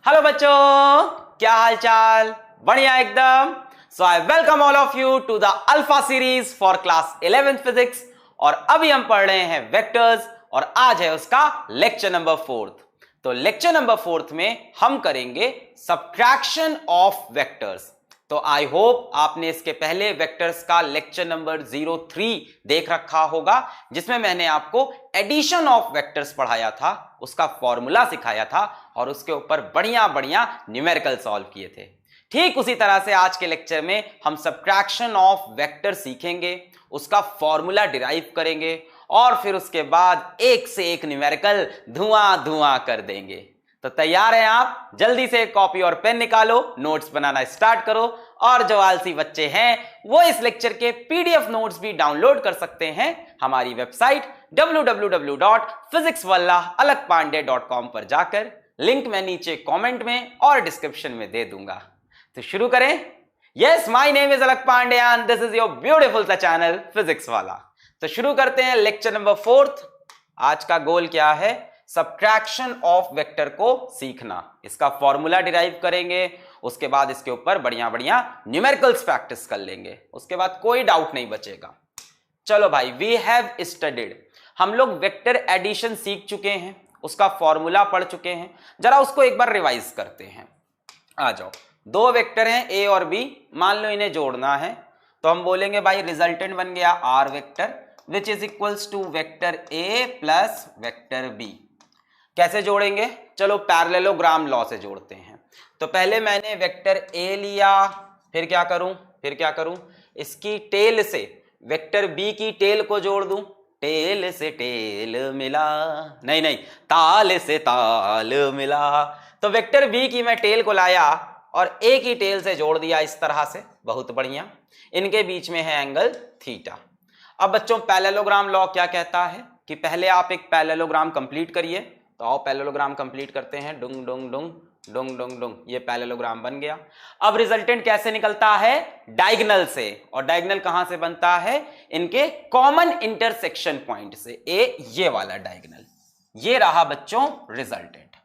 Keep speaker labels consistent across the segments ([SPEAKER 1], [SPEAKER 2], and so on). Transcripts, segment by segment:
[SPEAKER 1] Hello बच्चों, क्या हाल चाल? बढ़िया एकदम। So I welcome all of you to the alpha series for class 11th physics. और अभी हम पढ़ रहे हैं वेक्टर्स और आज है उसका लेक्चर नंबर 4th। तो लेक्चर नंबर 4th में हम करेंगे सब्ट्रैक्शन ऑफ वेक्टर्स। तो आई होप आपने इसके पहले वेक्टर्स का लेक्चर नंबर 03 देख रखा होगा, जिसमें मैंने आपको एडिशन ऑफ वेक्टर्स पढ़ाया था, उसका फॉर्मूला सिखाया था और उसके ऊपर बढ़िया बढ़िया न्यूमेरिकल सॉल्व किए थे। ठीक उसी तरह से आज के लेक्चर में हम सब्ट्रैक्शन ऑफ वेक्टर सीखेंगे, उसका फॉर्मूला डिराइव करेंगे और फिर उसके बाद एक से एक न्यूमेरिकल धुआं धुआं कर देंगे। तो तैयार हैं आप? जल्दी से कॉपी और पेन निकालो, नोट्स बनाना स्टार्ट करो। और जो आलसी बच्चे हैं वो इस लेक्चर के पीडीएफ नोट्स भी डाउनलोड कर सकते हैं हमारी वेबसाइट www.physicswallahalagbpande.com पर जाकर। लिंक मैं नीचे कमेंट में और डिस्क्रिप्शन में दे दूंगा। तो शुरू करें। Yes, my name is Alakh Pandey and this is your beautiful सा चैनल फिजिक्स वाला। तो शुरू करते हैं लेक्चर नंबर 4th। आज का गोल क्या है? सब्ट्रैक्शन ऑफ वेक्टर को सीखना, इसका फॉर्मूला डिराइव करेंगे, उसके बाद इसके ऊपर बढ़िया बढ़िया न्यूमेरिकल्स प्रैक्टिस कर लेंगे, उसके बाद कोई डाउट नहीं बचेगा। चलो भाई, वी हैव स्टडीड, हम लोग वेक्टर एडिशन सीख चुके हैं, उसका फॉर्मूला पढ़ चुके हैं। जरा उसको एक बार रिवाइज करते हैं। आ जाओ, दो वेक्टर हैं ए और बी, मान लो इन्हें जोड़ना है, तो हम बोलेंगे भाई रिजल्टेंट बन गया R vector which is equals to vector A plus vector B. कैसे जोड़ेंगे? चलो पैरेललोग्राम लॉ से जोड़ते हैं। तो पहले मैंने वेक्टर ए लिया, फिर क्या करूं? इसकी टेल से वेक्टर बी की टेल को जोड़ दूं। टेल से टेल मिला, नहीं, ताल से ताल मिला। तो वेक्टर बी की मैं टेल को लाया और ए की टेल से जोड़ दिया इस तरह से। बहुत बढ़िया। इनके बीच में है एंगल थीटा। अब बच्चों, पैरेललोग्राम लॉ क्या कहता है कि पहले आप एक पैरेललोग्राम कंप्लीट करिए। तो आओ पैरेललोग्राम कंप्लीट करते हैं। डुंग डुंग डुंग डुंग डुंग डुंग, ये पैरेललोग्राम बन गया। अब रिजल्टेंट कैसे निकलता है? डायगोनल से। और डायगोनल कहां से बनता है? इनके कॉमन इंटरसेक्शन पॉइंट से। ये वाला डायगोनल, ये रहा बच्चों रिजल्टेंट।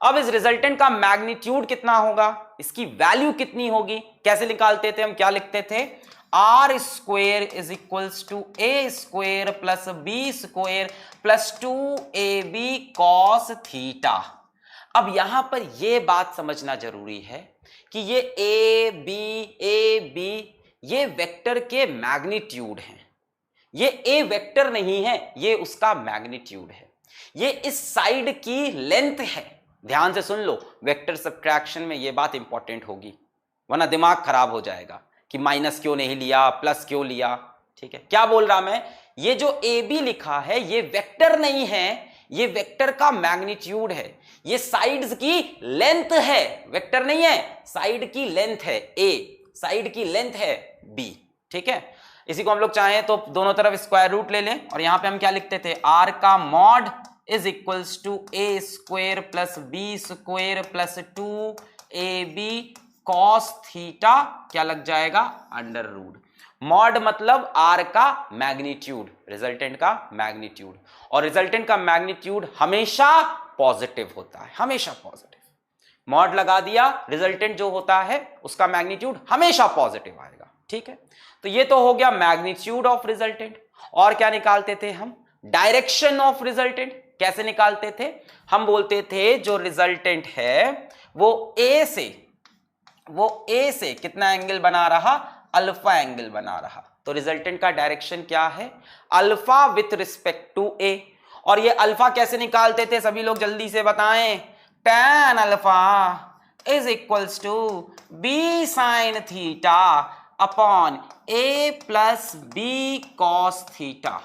[SPEAKER 1] अब इस रिजल्टेंट का मैग्नीट्यूड कितना होगा, इसकी वैल्यू कितनी होगी, कैसे निकालते थे हम? क्या लिखते थे? R square is equals to A square plus B square plus 2ab cos theta. अब यहां पर यह बात समझना जरूरी है कि ये ए बी ये वेक्टर के मैग्नीट्यूड हैं। ये ए वेक्टर नहीं है, ये उसका मैग्नीट्यूड है। ये इस साइड की लेंथ है। ध्यान से सुन लो, वेक्टर सब्ट्रैक्शन में यह बात इंपॉर्टेंट होगी, वरना दिमाग खराब हो जाएगा कि माइनस क्यों नहीं लिया, प्लस क्यों लिया। ठीक है, क्या बोल रहा मैं? ये जो ए बी लिखा है ये वेक्टर नहीं है, ये वेक्टर का मैग्नीट्यूड है। ये साइड्स की लेंथ है, वेक्टर नहीं है, साइड की लेंथ है ए, साइड की लेंथ है बी। ठीक है, इसी को हम लोग चाहें तो दोनों तरफ स्क्वायर रूट ले लें और यहां पे हम क्या लिखते थे? आर का mod is equals to A square plus B square plus 2ab cos theta. क्या लग जाएगा? Under root. मॉड मतलब आर का मैग्नीट्यूड, रिजल्टेंट का मैग्नीट्यूड। और रिजल्टेंट का मैग्नीट्यूड हमेशा पॉजिटिव होता है, हमेशा पॉजिटिव। मॉड लगा दिया, रिजल्टेंट जो होता है उसका मैग्नीट्यूड हमेशा पॉजिटिव आएगा। ठीक है, तो ये तो हो गया मैग्नीट्यूड ऑफ रिजल्टेंट। और क्या निकालते थे हम? Direction of resultant. कैसे निकालते थे? हम बोलते थे जो रिजल्टेंट है वो ए से कितना एंगल बना रहा? अल्फा एंगल बना रहा। तो रिजल्टेंट का डायरेक्शन क्या है? अल्फा विथ रिस्पेक्ट टू ए। और ये अल्फा कैसे निकालते थे? सभी लोग जल्दी से बताएं। tan alpha is equals to B sine theta upon A plus B cos theta.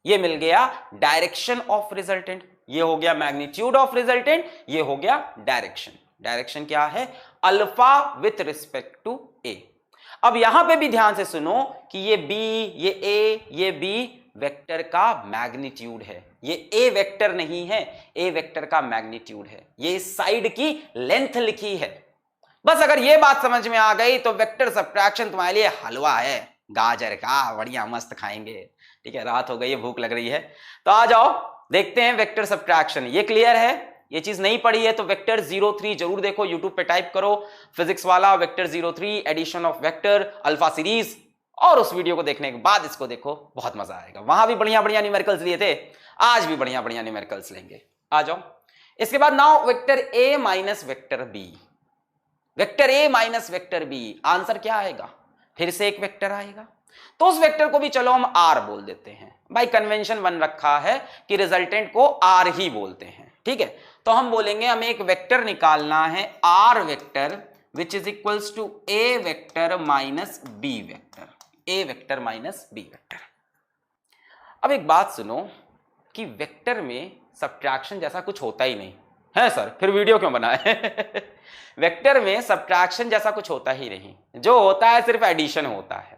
[SPEAKER 1] ये मिल गया डायरेक्शन ऑफ रिजल्टेंट। ये हो गया मैग्नीट्यूड ऑफ रिजल्टेंट, ये हो गया डायरेक्शन। डायरेक्शन क्या है? अल्फा विथ रिस्पेक्ट टू ए। अब यहां पे भी ध्यान से सुनो कि ये बी, ये ए, ये बी वेक्टर का मैग्नीट्यूड है। ये ए वेक्टर नहीं है, ए वेक्टर का मैग्नीट्यूड है। ये इस साइड की लेंथ लिखी है। बस अगर ये बात समझ में आ गई तो वेक्टर सब्ट्रैक्शन तुम्हारे लिए हलवा है, गाजर का, बढ़िया मस्त खाएंगे। ठीक है, रात हो गई है, भूख लग रही है, तो आ जाओ देखते हैं वेक्टर सब्ट्रैक्शन। ये क्लियर है? ये चीज नहीं पढ़ी है तो वेक्टर 03 जरूर देखो, यूट्यूब पे टाइप करो Physics Wallah vector 03 addition of vector alpha series, और उस वीडियो को देखने के बाद इसको देखो, बहुत मजा आएगा। वहां भी बढ़िया बढ़िया न्यूमेरिकल्स लिए थे, आज भी बढ़िया बढ़िया न्यूमेरिकल्स लेंगे। आ जाओ। इसके बाद now vector A minus vector B, vector A minus vector B, answer क्या आएगा? फिर से एक वेक्टर आएगा, तो उस वेक्टर को भी चलो हम आर बोल देते हैं। भाई कन्वेंशन बन रखा है कि रिजल्टेंट को आर ही बोलते हैं, ठीक है। तो हम बोलेंगे हमें एक वेक्टर निकालना है R vector which is equals to A vector minus B vector, A vector minus B vector. अब एक बात सुनो कि वेक्टर में सब्ट्रैक्शन जैसा कुछ होता ही नहीं है सर, फिर वीडियो क्यों बनाए? वेक्टर में सब्ट्रैक्शन जैसा कुछ होता ही नहीं, जो होता है सिर्फ एडिशन होता है।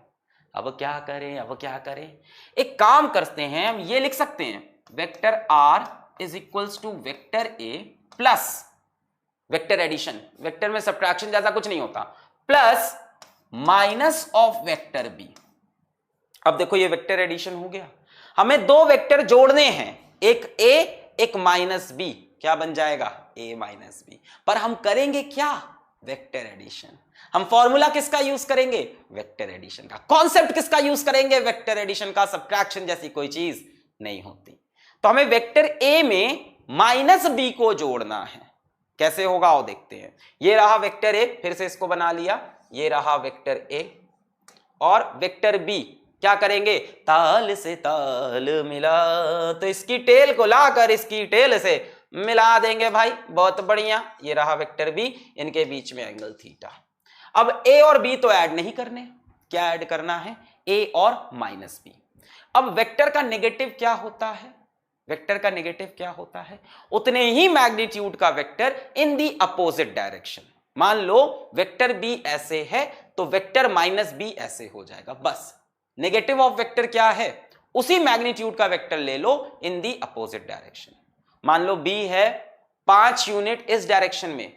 [SPEAKER 1] अब क्या करें, अब क्या करें? एक काम करते हैं, हम ये लिख सकते हैं vector R is equals to vector A plus vector addition, vector में सब्ट्रैक्शन जैसा कुछ नहीं होता, plus minus of vector B. अब देखो ये वेक्टर एडिशन हो गया, हमें दो वेक्टर जोड़ने हैं, एक ए एक माइनस बी, क्या बन जाएगा? A minus B. पर हम करेंगे क्या? Vector addition. हम फॉर्मूला किसका यूज करेंगे? वेक्टर एडिशन का। कॉन्सेप्ट किसका यूज करेंगे? वेक्टर एडिशन का। सब्ट्रैक्शन जैसी कोई चीज नहीं होती। तो हमें वेक्टर ए में माइनस बी को जोड़ना है। कैसे होगा आओ देखते हैं। ये रहा वेक्टर ए, फिर से इसको बना लिया, ये रहा वेक्टर ए, और वेक्टर बी क्या करेंगे? ताल से ताल मिला, तो इसकी टेल को लाकर इसकी टेल से मिला देंगे भाई, बहुत बढ़िया। ये रहा वेक्टर बी, इनके बीच में एंगल थीटा। अब ए और बी तो ऐड नहीं करने, क्या ऐड करना है? ए और माइनस बी। अब वेक्टर का नेगेटिव क्या होता है? वेक्टर का नेगेटिव क्या होता है? उतने ही मैग्नीट्यूड का vector in the opposite direction. मान लो वेक्टर बी ऐसे है तो वेक्टर माइनस बी ऐसे हो जाएगा, बस। नेगेटिव ऑफ वेक्टर क्या है? उसी मैग्नीट्यूड का वेक्टर ले लो इन दी अपोजिट डायरेक्शन। मान लो बी है 5 यूनिट इस डायरेक्शन में,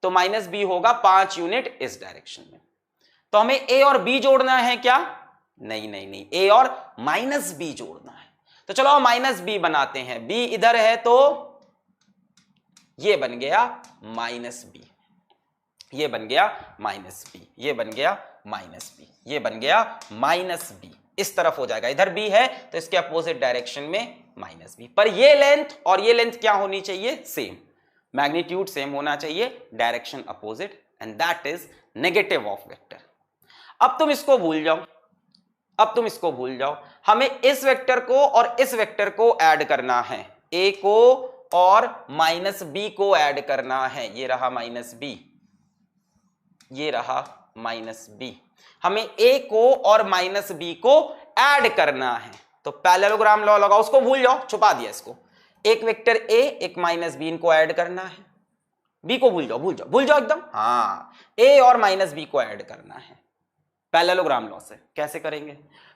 [SPEAKER 1] तो माइनस बी होगा 5 यूनिट इस डायरेक्शन में। तो हमें ए और बी जोड़ना है क्या? नहीं नहीं नहीं, ए और माइनस बी जोड़ना है। तो चलो माइनस बी बनाते हैं, बी इधर है तो ये बन गया माइनस बी, ये बन गया माइनस बी, ये बन गया माइनस बी, ये बन गया माइनस बी। इस तरफ हो जाएगा, इधर बी है तो इसके अपोजिट डायरेक्शन में माइनस बी। पर ये लेंथ और ये लेंथ क्या होनी चाहिए? सेम, मैग्नीट्यूड सेम होना चाहिए, direction opposite, and that is negative of vector. अब तुम इसको भूल जाओ, अब तुम इसको भूल जाओ, हमें इस वेक्टर को और इस वेक्टर को ऐड करना है, ए को और माइनस बी को ऐड करना है। ये रहा माइनस बी, ये रहा माइनस बी। हमें ए को और माइनस बी को ऐड करना है, तो पैरेललोग्राम लॉ लगाओ, उसको भूल जाओ, छुपा दिया इसको। एक वेक्टर ए एक माइनस बी, इनको ऐड करना है। बी को भूल जाओ, भूल जाओ, भूल जाओ एकदम। हाँ, ए और माइनस बी को ऐड करना है पैरेललोग्राम लॉ से। कैसे करेंगे?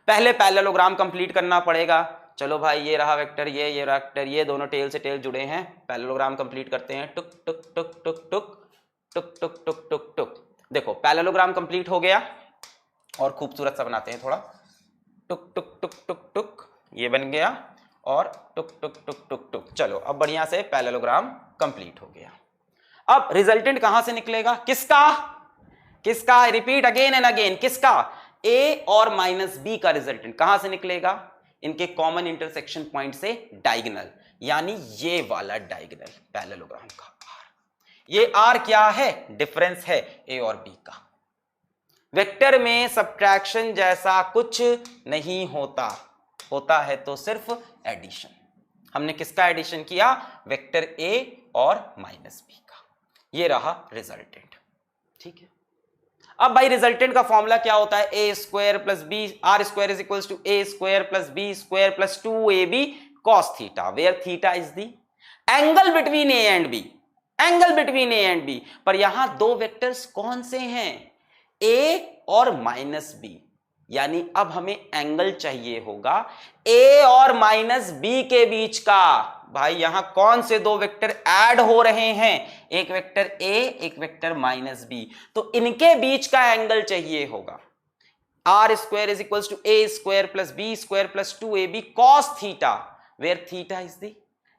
[SPEAKER 1] पहले पैरेललोग्राम कंप्लीट करना पड़ेगा। चलो भाई, ये रहा वेक्टर, ये रहा वेक्टर, ये दोनों टेल से टेल जुड़े हैं। पैरेललोग्राम कंप्लीट करते हैं। टुक टुक टुक टुक टुक टुक टुक टुक टुक टुक। देखो पैरेललोग्राम कंप्लीट हो गया, और खूबसूरत सा बनाते हैं थोड़ा। टुक टुक टुक टुक टुक, ये बन गया, और टुक टुक टुक टुक टुक। चलो अब बढ़िया से पैरेललोग्राम कंप्लीट हो गया। अब रिजल्टेंट कहां से निकलेगा? किसका? किसका? रिपीट अगेन एंड अगेन, किसका? ए और माइनस बी का रिजल्टेंट कहां से निकलेगा? इनके कॉमन इंटरसेक्शन पॉइंट से डायगोनल, यानी ये वाला डायगोनल पैरेललोग्राम का आर। ये आर क्या है? डिफरेंस है ए और बी का। वेक्टर में सब्ट्रैक्शन जैसा कुछ नहीं होता, होता है तो सिर्फ एडिशन। हमने किसका एडिशन किया? वेक्टर ए और माइनस बी का। ये रहा रिजल्टेंट, ठीक है। अब भाई रिजल्टेंट का फॉर्मूला क्या होता है? A square plus B, R square is equals to A square plus B square plus 2ab cos theta, where theta is the angle between A and B, angle between A and B. पर यहां दो vectors कौन से हैं? ए और minus B, यानी अब हमें एंगल चाहिए होगा ए और माइनस बी के बीच का। भाई यहां कौन से दो वेक्टर ऐड हो रहे हैं? एक वेक्टर ए, एक वेक्टर माइनस बी, तो इनके बीच का एंगल चाहिए होगा। R square is equals to A square plus B square plus 2ab cos theta, where theta is the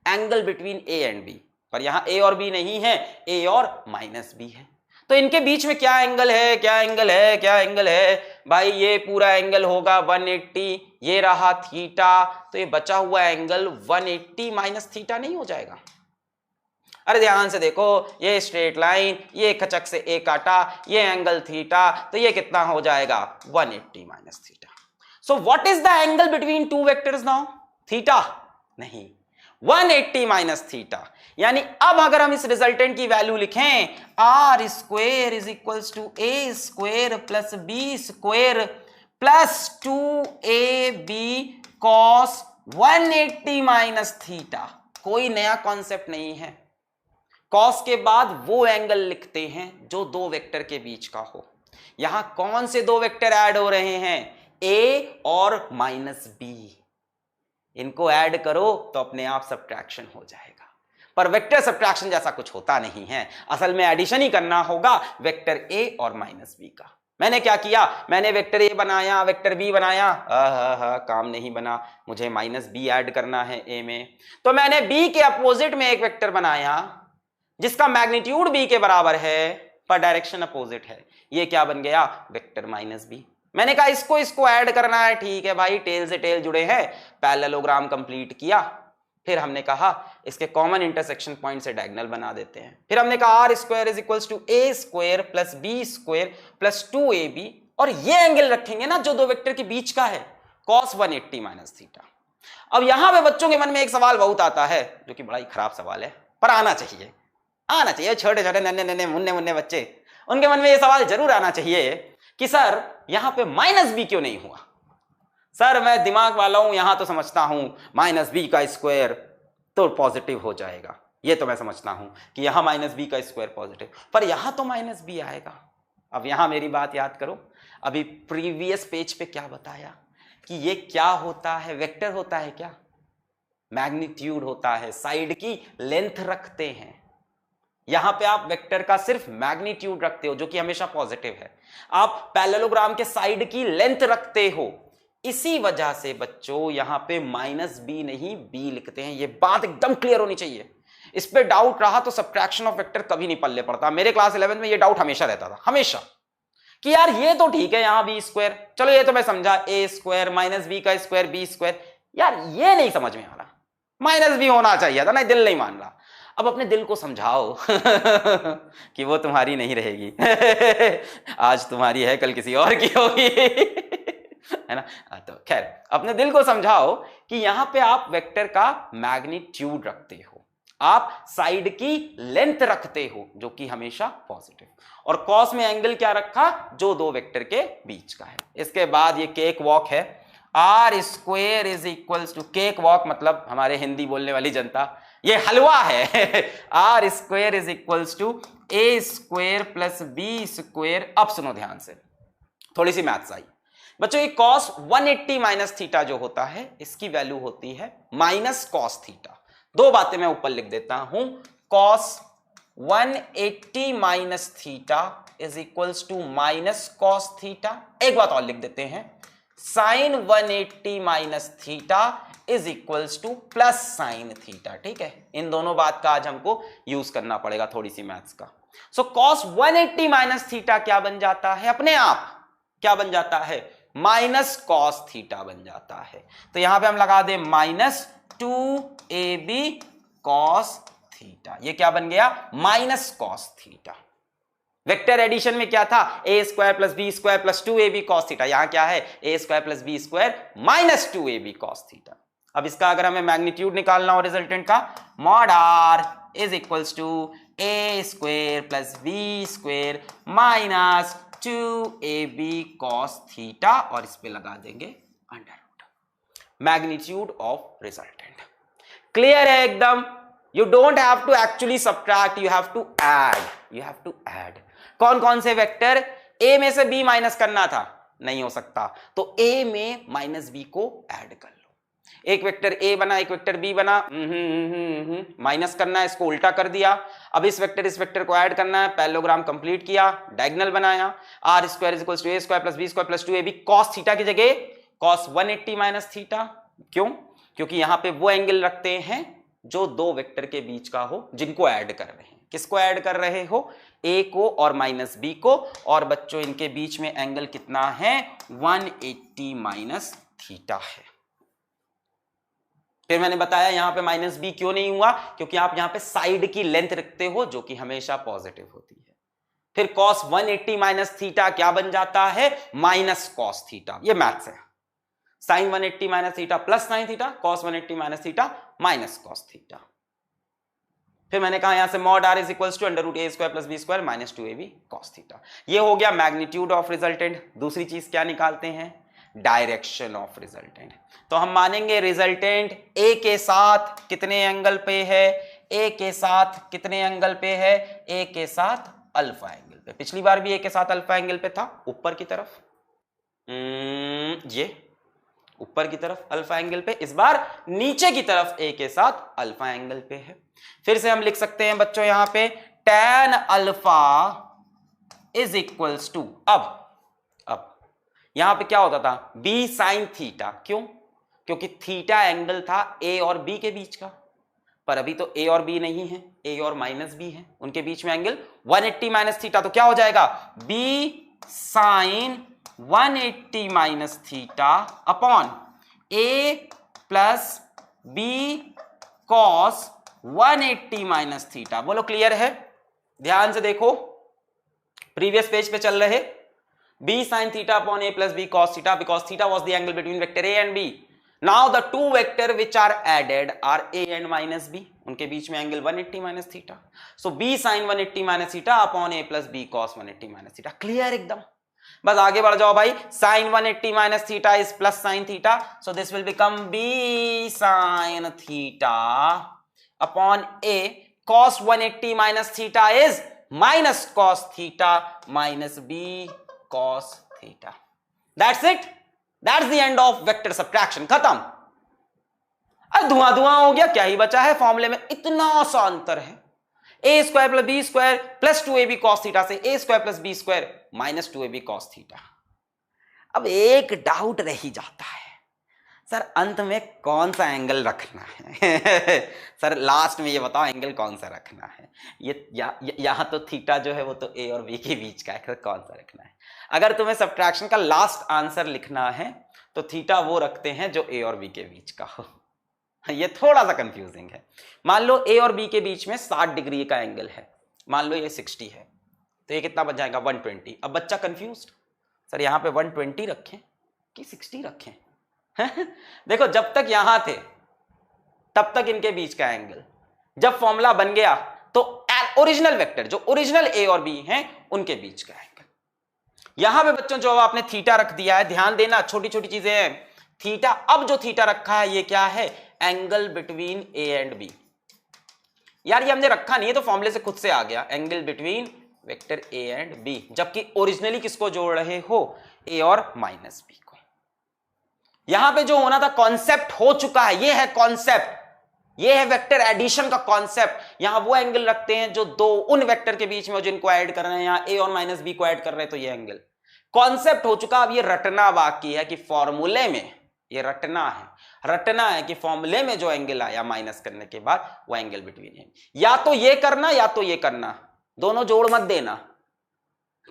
[SPEAKER 1] angle between A and B. पर यहां ए और बी नहीं है, ए और माइनस बी है। तो इनके बीच में क्या एंगल है, क्या एंगल है, क्या एंगल है भाई? ये पूरा एंगल होगा 180, ये रहा थीटा, तो ये बचा हुआ एंगल 180 माइनस थीटा नहीं हो जाएगा? अरे ध्यान से देखो, ये स्ट्रेट लाइन, ये खचक से ए काटा, ये एंगल थीटा, तो ये कितना हो जाएगा? 180 minus theta. So what is the angle between two vectors now? Theta नहीं, 180 माइनस थीटा। यानी अब अगर हम इस रिजल्टेंट की वैल्यू लिखें, R square is equals to A square plus B square plus 2ab cos 180 minus theta. कोई नया कॉन्सेप्ट नहीं है। कॉस के बाद वो एंगल लिखते हैं जो दो वेक्टर के बीच का हो। यहां कौन से दो वेक्टर ऐड हो रहे हैं? ए और माइनस बी। इनको ऐड करो तो अपने आप सब्ट्रैक्शन हो जाएगा। पर वेक्टर सब्ट्रैक्शन जैसा कुछ होता नहीं है, असल में एडिशन ही करना होगा वेक्टर ए और माइनस बी का। मैंने क्या किया? मैंने वेक्टर ए बनाया, वेक्टर बी बनाया, काम नहीं बना, मुझे माइनस बी ऐड करना है ए में। तो मैंने बी के अपोजिट में एक वेक्टर बनाया जिसका मैग्नीट्यूड बी के बराबर है पर डायरेक्शन अपोजिट है। ये क्या बन गया? Vector minus B. मैंने कहा इसको ऐड करना है, ठीक है भाई, टेल से टेल जुड़े हैं, पैरेललोग्राम कंप्लीट किया। फिर हमने कहा इसके कॉमन इंटरसेक्शन पॉइंट से डायगोनल बना देते हैं। फिर हमने कहा R square is equals to A square plus B square plus 2ab, और ये एंगल रखेंगे ना जो दो वेक्टर के बीच का है, cos 180 माइनस थीटा। अब यहां पे बच्चों के मन में एक सवाल बहुत आता है, जो कि बड़ा ही खराब सवाल है, पर आना चाहिए। छोटे छोटे नन्हे मुन्ने बच्चे, उनके मन में ये सवाल जरूर आना चाहिए कि सर यहां पे माइनस बी क्यों नहीं हुआ? सर मैं दिमाग वाला हूं, यहां तो समझता हूं माइनस बी का स्क्वायर तो पॉजिटिव हो जाएगा, ये तो मैं समझता हूं कि यहां माइनस बी का स्क्वायर पॉजिटिव, पर यहां तो माइनस बी आएगा। अब यहां मेरी बात याद करो, अभी प्रीवियस पेज पे क्या बताया कि ये क्या होता है? वेक्टर होता है क्या? मैग्नीट्यूड होता है, साइड की लेंथ रखते हैं। यहां पे आप वेक्टर का सिर्फ मैग्नीट्यूड रखते हो जो कि हमेशा पॉजिटिव है, आप पैरेललोग्राम के साइड की लेंथ रखते हो। इसी वजह से बच्चों यहां पे माइनस बी नहीं बी लिखते हैं। ये बात एकदम क्लियर होनी चाहिए। इस पे डाउट रहा तो सब्ट्रैक्शन ऑफ वेक्टर कभी नहीं पल्ले पड़ता। मेरे क्लास 11 में ये डाउट हमेशा रहता था, हमेशा, कि यार ये तो ठीक है यहां बी स्क्वायर, चलो ये तो मैं समझा, ए स्क्वायर माइनस बी का स्क्वायर बी स्क्वायर, यार ये नहीं समझ में आ रहा, माइनस बी होना चाहिए था ना, दिल नहीं मान रहा। अब अपने दिल को समझाओ कि वो तुम्हारी नहीं रहेगी आज तुम्हारी है, कल किसी और की होगी है ना। तो खैर अपने दिल को समझाओ कि यहां पे आप वेक्टर का मैग्नीट्यूड रखते हो, आप साइड की लेंथ रखते हो जो कि हमेशा पॉजिटिव, और कॉस में एंगल क्या रखा? जो दो वेक्टर के बीच का है। इसके बाद ये केक वॉक है, R square is equals to, cake walk मतलब हमारे हिंदी बोलने वाली जनता, ये हलवा है R square is equals to A square plus B square. अब सुनो ध्यान से, थोड़ी सी मैथ्स आई बच्चों। ये cos 180 माइनस थीटा जो होता है, इसकी वैल्यू होती है माइनस कॉस थीटा। दो बातें मैं ऊपर लिख देता हूं, cos 180 minus theta is equals to minus cos theta. एक बात और लिख देते हैं, sine 180 minus theta is equals to plus sine theta. ठीक है, इन दोनों बात का आज हमको यूज करना पड़ेगा, थोड़ी सी मैथ्स का। सो cos 180 माइनस थीटा क्या बन जाता है? अपने आप क्या बन जाता है? माइनस कॉस थीटा बन जाता है। तो यहां पे हम लगा दे माइनस 2ab cos थीटा। ये क्या बन गया? Minus cos theta. Vector addition में क्या था? A square plus B square plus 2ab cos theta. यहां क्या है? A square plus B square minus 2ab cos theta. अब इसका अगर हमें मैग्नीट्यूड निकालना हो रिजल्टेंट का, mod R is equals to A square plus B square minus 2ab cos theta, और इस पे लगा देंगे under root, magnitude of resultant. Clear है एकदम? You don't have to actually subtract, you have to add. कौन कौन से वेक्टर? ए में से बी माइनस करना था, नहीं हो सकता, तो ए में माइनस बी को ऐड कर लो। एक वेक्टर ए बना, एक वेक्टर बी बना, माइनस करना है, इसको उल्टा कर दिया। अब इस वेक्टर को ऐड करना है, पैरेललोग्राम कंप्लीट किया, डायगोनल बनाया, R square is equals to A square plus B square plus 2ab cos theta की जगह cos 180 माइनस थीटा। क्यों? क्योंकि यहां पे वो एंगल रखते हैं जो दो वेक्टर के बीच का हो जिनको ऐड कर रहे हैं। किसको ऐड कर रहे हो? ए को और माइनस बी को। और बच्चों इनके बीच में एंगल कितना है? 180 माइनस थीटा है। फिर मैंने बताया यहां पे माइनस बी क्यों नहीं हुआ, क्योंकि आप यहां पे साइड की लेंथ रखते हो जो कि हमेशा पॉजिटिव होती है। फिर कॉस 180 माइनस थीटा क्या बन जाता है? Minus cos theta. ये मैथ्स है। Sine 180 minus theta plus sine theta, cos 180 minus theta minus cos theta. फिर मैंने कहा यहां से mod R is equals to under root A square plus B square minus 2ab cos theta. ये हो गया मैग्नीट्यूड ऑफ रिजल्टेंट। दूसरी चीज क्या निकालते हैं? Direction of resultant. तो हम मानेंगे रिजल्टेंट ए के साथ कितने एंगल पे है? ए के साथ कितने एंगल पे है? ए के साथ अल्फा एंगल पे। पिछली बार भी ए के साथ अल्फा एंगल पे था, ऊपर की तरफ, ये ऊपर की तरफ अल्फा एंगल पे। इस बार नीचे की तरफ ए के साथ अल्फा एंगल पे है। फिर से हम लिख सकते हैं बच्चों यहां पे tan alpha is equals to, अब यहां पे क्या होता था? b sine theta. क्यों? क्योंकि थीटा एंगल था a और b के बीच का, पर अभी तो a और b नहीं है, a और माइनस b है, उनके बीच में एंगल 180 माइनस थीटा। तो क्या हो जाएगा? b sine 180 minus theta upon a plus b cos 180 minus theta. बोलो क्लियर है? ध्यान से देखो, प्रीवियस पेज पे चल रहे b sin theta upon a plus b cos theta because theta was the angle between vector a and b. Now the two vector which are added are a and minus b. उनके बीच में angle 180 minus theta. So b sin 180 minus theta upon a plus b cos 180 minus theta. Clear एकदम? बस आगे बढ़ जाओ भाई। sin 180 minus theta is plus sin theta. So this will become b sin theta upon a cos 180 minus theta is minus cos theta minus b cos theta. That's it. That's the end of vector subtraction. खत्म। अब धुआं धुआं हो गया, क्या ही बचा है? फॉर्मूले में इतना सा अंतर है, A square plus B square plus 2ab cos theta से A square plus B square minus 2ab cos theta. अब एक डाउट रह ही जाता है, सर अंत में कौन सा एंगल रखना है? सर लास्ट में ये बताओ एंगल कौन सा रखना है? ये यहां तो थीटा जो है वो तो ए और बी के बीच का है, कौन सा रखना है? अगर तुम्हें सब्ट्रैक्शन का लास्ट आंसर लिखना है तो थीटा वो रखते हैं जो ए और बी के बीच का हो। ये थोड़ा सा कंफ्यूजिंग है। मान लो ए और बी के बीच में 60 डिग्री का एंगल है, मान लो ये 60 है, तो ये कितना बन जाएगा? 120। अब बच्चा कंफ्यूज्ड, सर यहां पे 120 रखें कि 60 रखें? देखो जब तक यहां थे तब तक इनके बीच का एंगल, जब फॉर्मूला बन गया तो ओरिजिनल वेक्टर जो ओरिजिनल ए और बी हैं उनके बीच का एंगल। यहां पे बच्चों जो आपने थीटा रख दिया है, ध्यान देना छोटी छोटी चीजें हैं। थीटा, अब जो थीटा रखा है ये क्या है? Angle between A and B. यार ये हमने रखा नहीं है तो फॉर्मूले से खुद से आ गया, angle between vector A and B, जबकि ओरिजिनली किसको जोड़ रहे हो? ए और माइनस बी को। यहां पे जो होना था कॉन्सेप्ट हो चुका है, ये है कॉन्सेप्ट, ये है वेक्टर एडिशन का कॉन्सेप्ट। यहां वो एंगल रखते हैं जो दो उन वेक्टर के बीच में जिनको ऐड कर रहे हैं, यहां ए और माइनस बी को ऐड कर रहे हैं, तो ये एंगल कॉन्सेप्ट हो चुका। अब ये रटना बाकी है कि फॉर्मूले में, ये रटना है कि फॉर्मूले में जो एंगल आया माइनस करने के बाद वो एंगल बिटवीन है। या तो ये करना या तो ये करना, दोनों जोड़ मत देना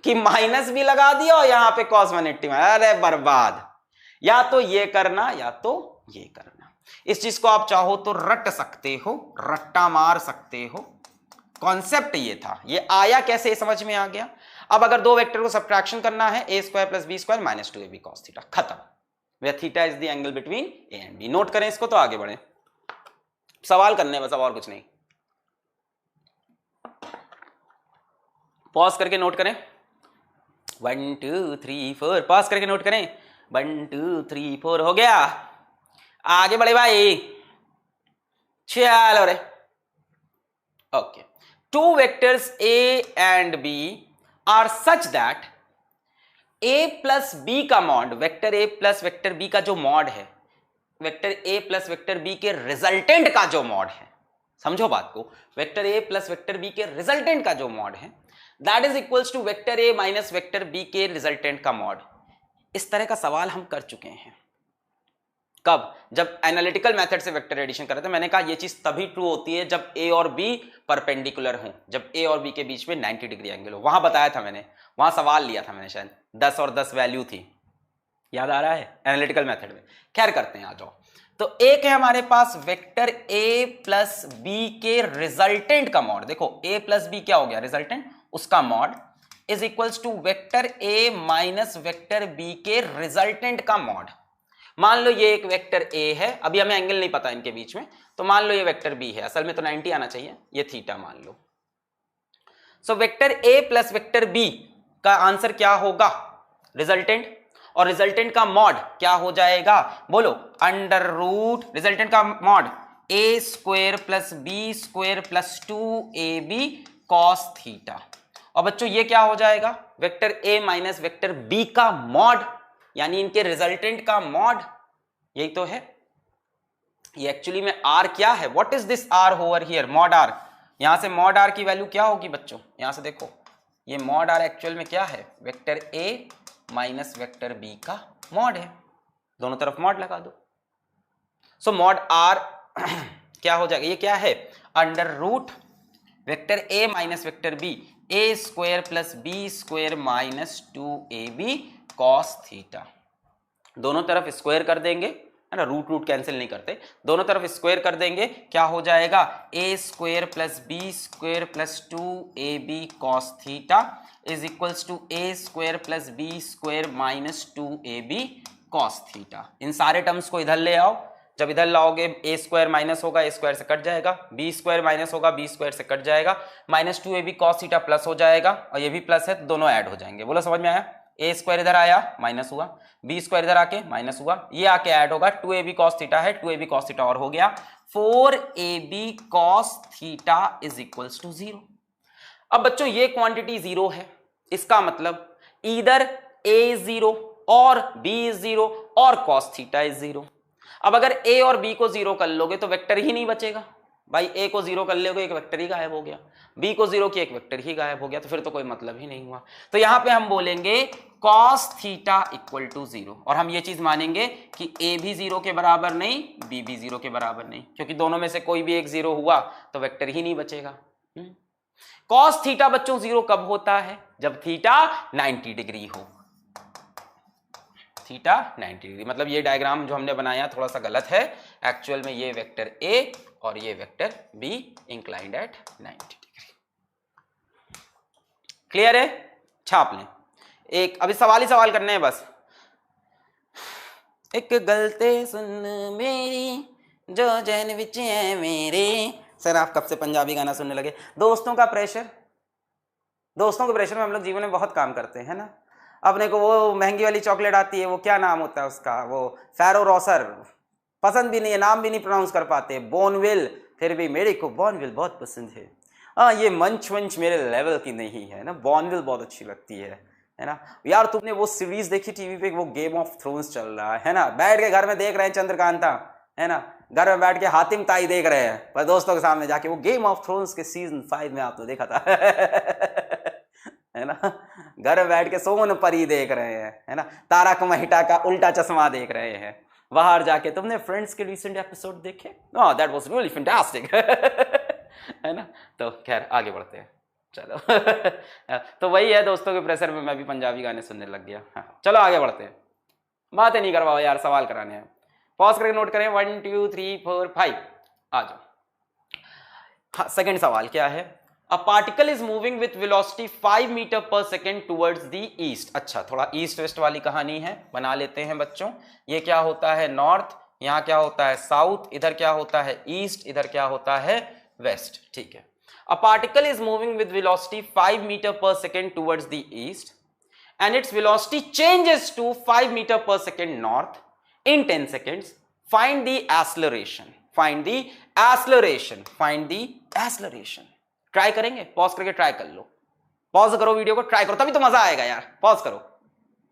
[SPEAKER 1] कि माइनस भी लगा दिया और यहां पे cos 180, अरे बर्बाद। या तो ये करना या तो ये करना। इस चीज को आप चाहो तो रट सकते हो, रट्टा मार सकते हो। कॉन्सेप्ट ये था, ये आया कैसे समझ में आ गया। अब अगर दो वेक्टर को सब्ट्रैक्शन करना है, A square plus B square minus 2ab cos theta, खत्म। Where theta is the angle between A and B. Note करें इसको तो आगे बढ़े, सवाल करने बस, अब और कुछ नहीं। पॉज करके नोट करें, 1 2 3 4, पॉज करके नोट करें, 1 2 3 4, हो गया। आगे बढ़े भाई, चलो रे। Okay, two vectors A and B are such that A plus B का mod, vector A plus vector B का जो मॉड है, vector A plus vector B के रिजल्टेंट का जो मॉड है, समझो बात को, vector A plus vector B के रिजल्टेंट का जो मॉड है, that is equals to vector A minus vector B के रिजल्टेंट का मॉड। इस तरह का सवाल हम कर चुके हैं। कब? जब एनालिटिकल मेथड से वेक्टर एडिशन कर रहे थे। मैंने कहा ये चीज तभी ट्रू होती है जब ए और बी परपेंडिकुलर हो, जब ए और बी के बीच में 90 डिग्री एंगल हो। वहां बताया था मैंने, वहां सवाल लिया था मैंने, शायद 10 और 10 वैल्यू थी, याद आ रहा है, एनालिटिकल मेथड में। खैर करते हैं, आ जाओ। तो एक है हमारे पास वेक्टर ए प्लस बी के रिजल्टेंट का मॉड। देखो ए प्लस बी क्या हो गया? रिजल्टेंट, उसका mod is equals to vector A minus vector B के रिजल्टेंट का मॉड। मान लो ये एक वेक्टर ए है, अभी हमें एंगल नहीं पता इनके बीच में, तो मान लो ये वेक्टर बी है, असल में तो 90 आना चाहिए, ये थीटा मान लो। So vector A plus vector B का आंसर क्या होगा? रिजल्टेंट, और रिजल्टेंट का मॉड क्या हो जाएगा? बोलो, अंडर रूट रिजल्टेंट का mod A square plus B square plus 2ab cos theta. और बच्चों ये क्या हो जाएगा? Vector A minus vector B का मॉड, यानी इनके रिजल्टेंट का मॉड, यही तो है। ये एक्चुअली में आर क्या है? What is this R over here? Mod R. यहां से मॉड आर की वैल्यू क्या होगी बच्चों? यहां से देखो, ये मॉड आर एक्चुअल में क्या है? Vector A minus vector B का मॉड है, दोनों तरफ मॉड लगा दो। सो मॉड आर क्या हो जाएगा? ये क्या है? Under root vector A minus vector B, A square plus B square minus 2ab cos theta. दोनों तरफ स्क्वायर कर देंगे, है ना, रूट रूट कैंसिल नहीं करते, दोनों तरफ स्क्वायर कर देंगे, क्या हो जाएगा? A square plus B square plus 2ab cos theta is equals to A square plus B square minus 2ab cos theta. इन सारे टर्म्स को इधर ले आओ, जब इधर लाओगे ए स्क्वायर माइनस होगा, ए स्क्वायर से कट जाएगा, बी स्क्वायर माइनस होगा, बी स्क्वायर से कट जाएगा, minus 2ab cos theta plus हो जाएगा, और ये भी प्लस है तो दोनों ऐड हो जाएंगे। बोलो समझ में आया? ए स्क्वायर इधर आया माइनस हुआ, बी स्क्वायर इधर आके माइनस हुआ, ये आके ऐड होगा, 2ab कॉस थीटा है, 2ab कॉस थीटा और हो गया 4ab cos theta is equals to 0। अब बच्चों ये क्वांटिटी 0 है, इसका मतलब इधर a इज 0 और b इज 0 और cos थीटा इज 0। अब अगर a और b को 0 कर लोगे तो वेक्टर ही नहीं बचेगा भाई। a को 0 कर लोगे एक वेक्टर ही गायब हो गया, b को 0 किया एक वेक्टर ही गायब हो गया, तो फिर तो कोई मतलब ही नहीं हुआ। तो यहां पे हम बोलेंगे cos थीटा इक्वल टू 0, और हम ये चीज मानेंगे कि a भी 0 के बराबर नहीं, b भी 0 के बराबर नहीं, क्योंकि दोनों में से कोई भी एक 0 हुआ तो वेक्टर ही नहीं बचेगा। cos थीटा बच्चों 0 कब होता है? जब थीटा 90 डिग्री हो। थीटा 90 डिग्री, मतलब ये डायग्राम जो हमने बनाया थोड़ा सा गलत है, एक्चुअल में ये वेक्टर a और ये vector b inclined at 90 degree. Clear है? छाप लें। एक अभी सवाल ही सवाल करने हैं बस। एक गलते सुन मेरी जो जैन विच है मेरे। सर आप कब से पंजाबी गाना सुनने लगे? दोस्तों का प्रेशर, दोस्तों के प्रेशर में हम लोग जीवन में बहुत काम करते हैं ना। अपने को वो महंगी वाली चॉकलेट आती है, वो क्या नाम होता है उसका, वो फैरो रोसर, पसंद भी नहीं है, नाम भी नहीं प्रोनाउंस कर पाते, बोनविल, फिर भी मेरे को बोनविल बहुत पसंद है। हाँ ये मंच वंच मेरे लेवल की नहीं है ना, बोनविल बहुत अच्छी लगती है ना। यार तुमने वो सीरीज देखी टीवी पे, वो गेम ऑफ थ्रोन्स चल रहा है ना, बैठ के घर में देख रहे हैं चंद्रकांता, है ना, घर में बैठ के हातिम ताई देख रहे हैं, पर दोस्तों के सामने जाके वो गेम ऑफ थ्रोन्स के सीजन 5 में आपने देखा था है ना, घर में बैठ के सोन परी देख रहे हैं, है ना, तारक मेहता का उल्टा चश्मा देख रहे हैं। बाहर जाके तुमने फ्रेंड्स के रिसेंट एपिसोड देखे? Oh that was really fantastic है ना। तो खैर आगे बढ़ते हैं, चलो तो वही है, दोस्तों के प्रेशर में मैं भी पंजाबी गाने सुनने लग गया। हाँ चलो आगे बढ़ते हैं, बातें नहीं करवाओ यार, सवाल कराने हैं। पॉज करके नोट करें, 1 2 3 4 5, आ जाओ। हाँ सेकेंड सवाल क्या है? A particle is moving with velocity 5 metre पर सेकेंड towards the east। अच्छा थोड़ा ईस्ट वेस्ट वाली कहानी है, बना लेते हैं बच्चों। ये क्या होता है? नॉर्थ, यहाँ क्या होता है? साउथ, इधर क्या होता है? ईस्ट, इधर क्या होता है? वेस्ट। ठीक है। A particle is moving with velocity 5 metre पर second towards the east and its velocity changes to 5 metre पर second north in 10 seconds. Find the acceleration. Find the acceleration. Find the acceleration. Try करेंगे, pause करके try कर लो, pause करो video को, try करो, तभी तो मजा आएगा यार। पॉज करो,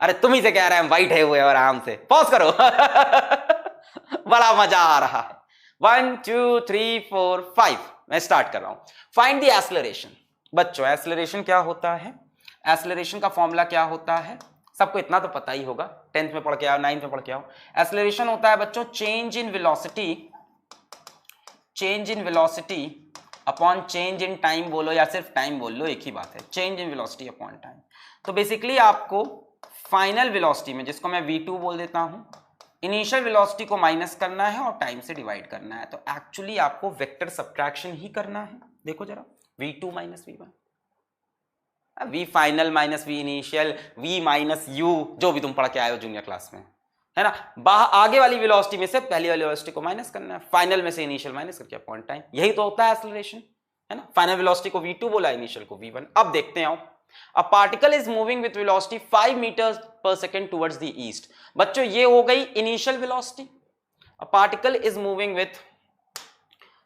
[SPEAKER 1] अरे तुम ही से कह रहे हैं वाइट है हुए और आराम से पॉज करो बड़ा मजा आ रहा है। 1 2 3 4 5 मैं स्टार्ट कर रहा हूं। Find the acceleration. बच्चों एक्सेलरेशन क्या होता है? एक्सेलरेशन का फॉर्मूला क्या होता है? सबको इतना तो पता ही होगा, 10th में पढ़ के आओ, 9th में पढ़ के आओ। एक्सेलरेशन होता है बच्चों change in velocity upon change in time बोलो या सिर्फ टाइम बोल लो, एक ही बात है, change in velocity upon time. तो बेसिकली आपको फाइनल वेलोसिटी में, जिसको मैं v2 बोल देता हूं, इनिशियल वेलोसिटी को माइनस करना है और टाइम से डिवाइड करना है। तो एक्चुअली आपको वेक्टर सब्ट्रैक्शन ही करना है। देखो जरा, v2 minus v1, v final minus v initial, v minus u, जो भी तुम पढ़ के आए हो जूनियर क्लास में, है ना। आगे वाली वेलोसिटी में से पहली वाली वेलोसिटी को माइनस करना है, फाइनल में से इनिशियल माइनस करके अपॉन टाइम, यही तो होता है एक्सेलरेशन, है ना। फाइनल वेलोसिटी को v2 बोला, इनिशियल को v1। अब देखते हैं, A particle is moving with velocity 5 meters per second towards the east। बच्चों ये हो गई initial velocity. A particle is moving with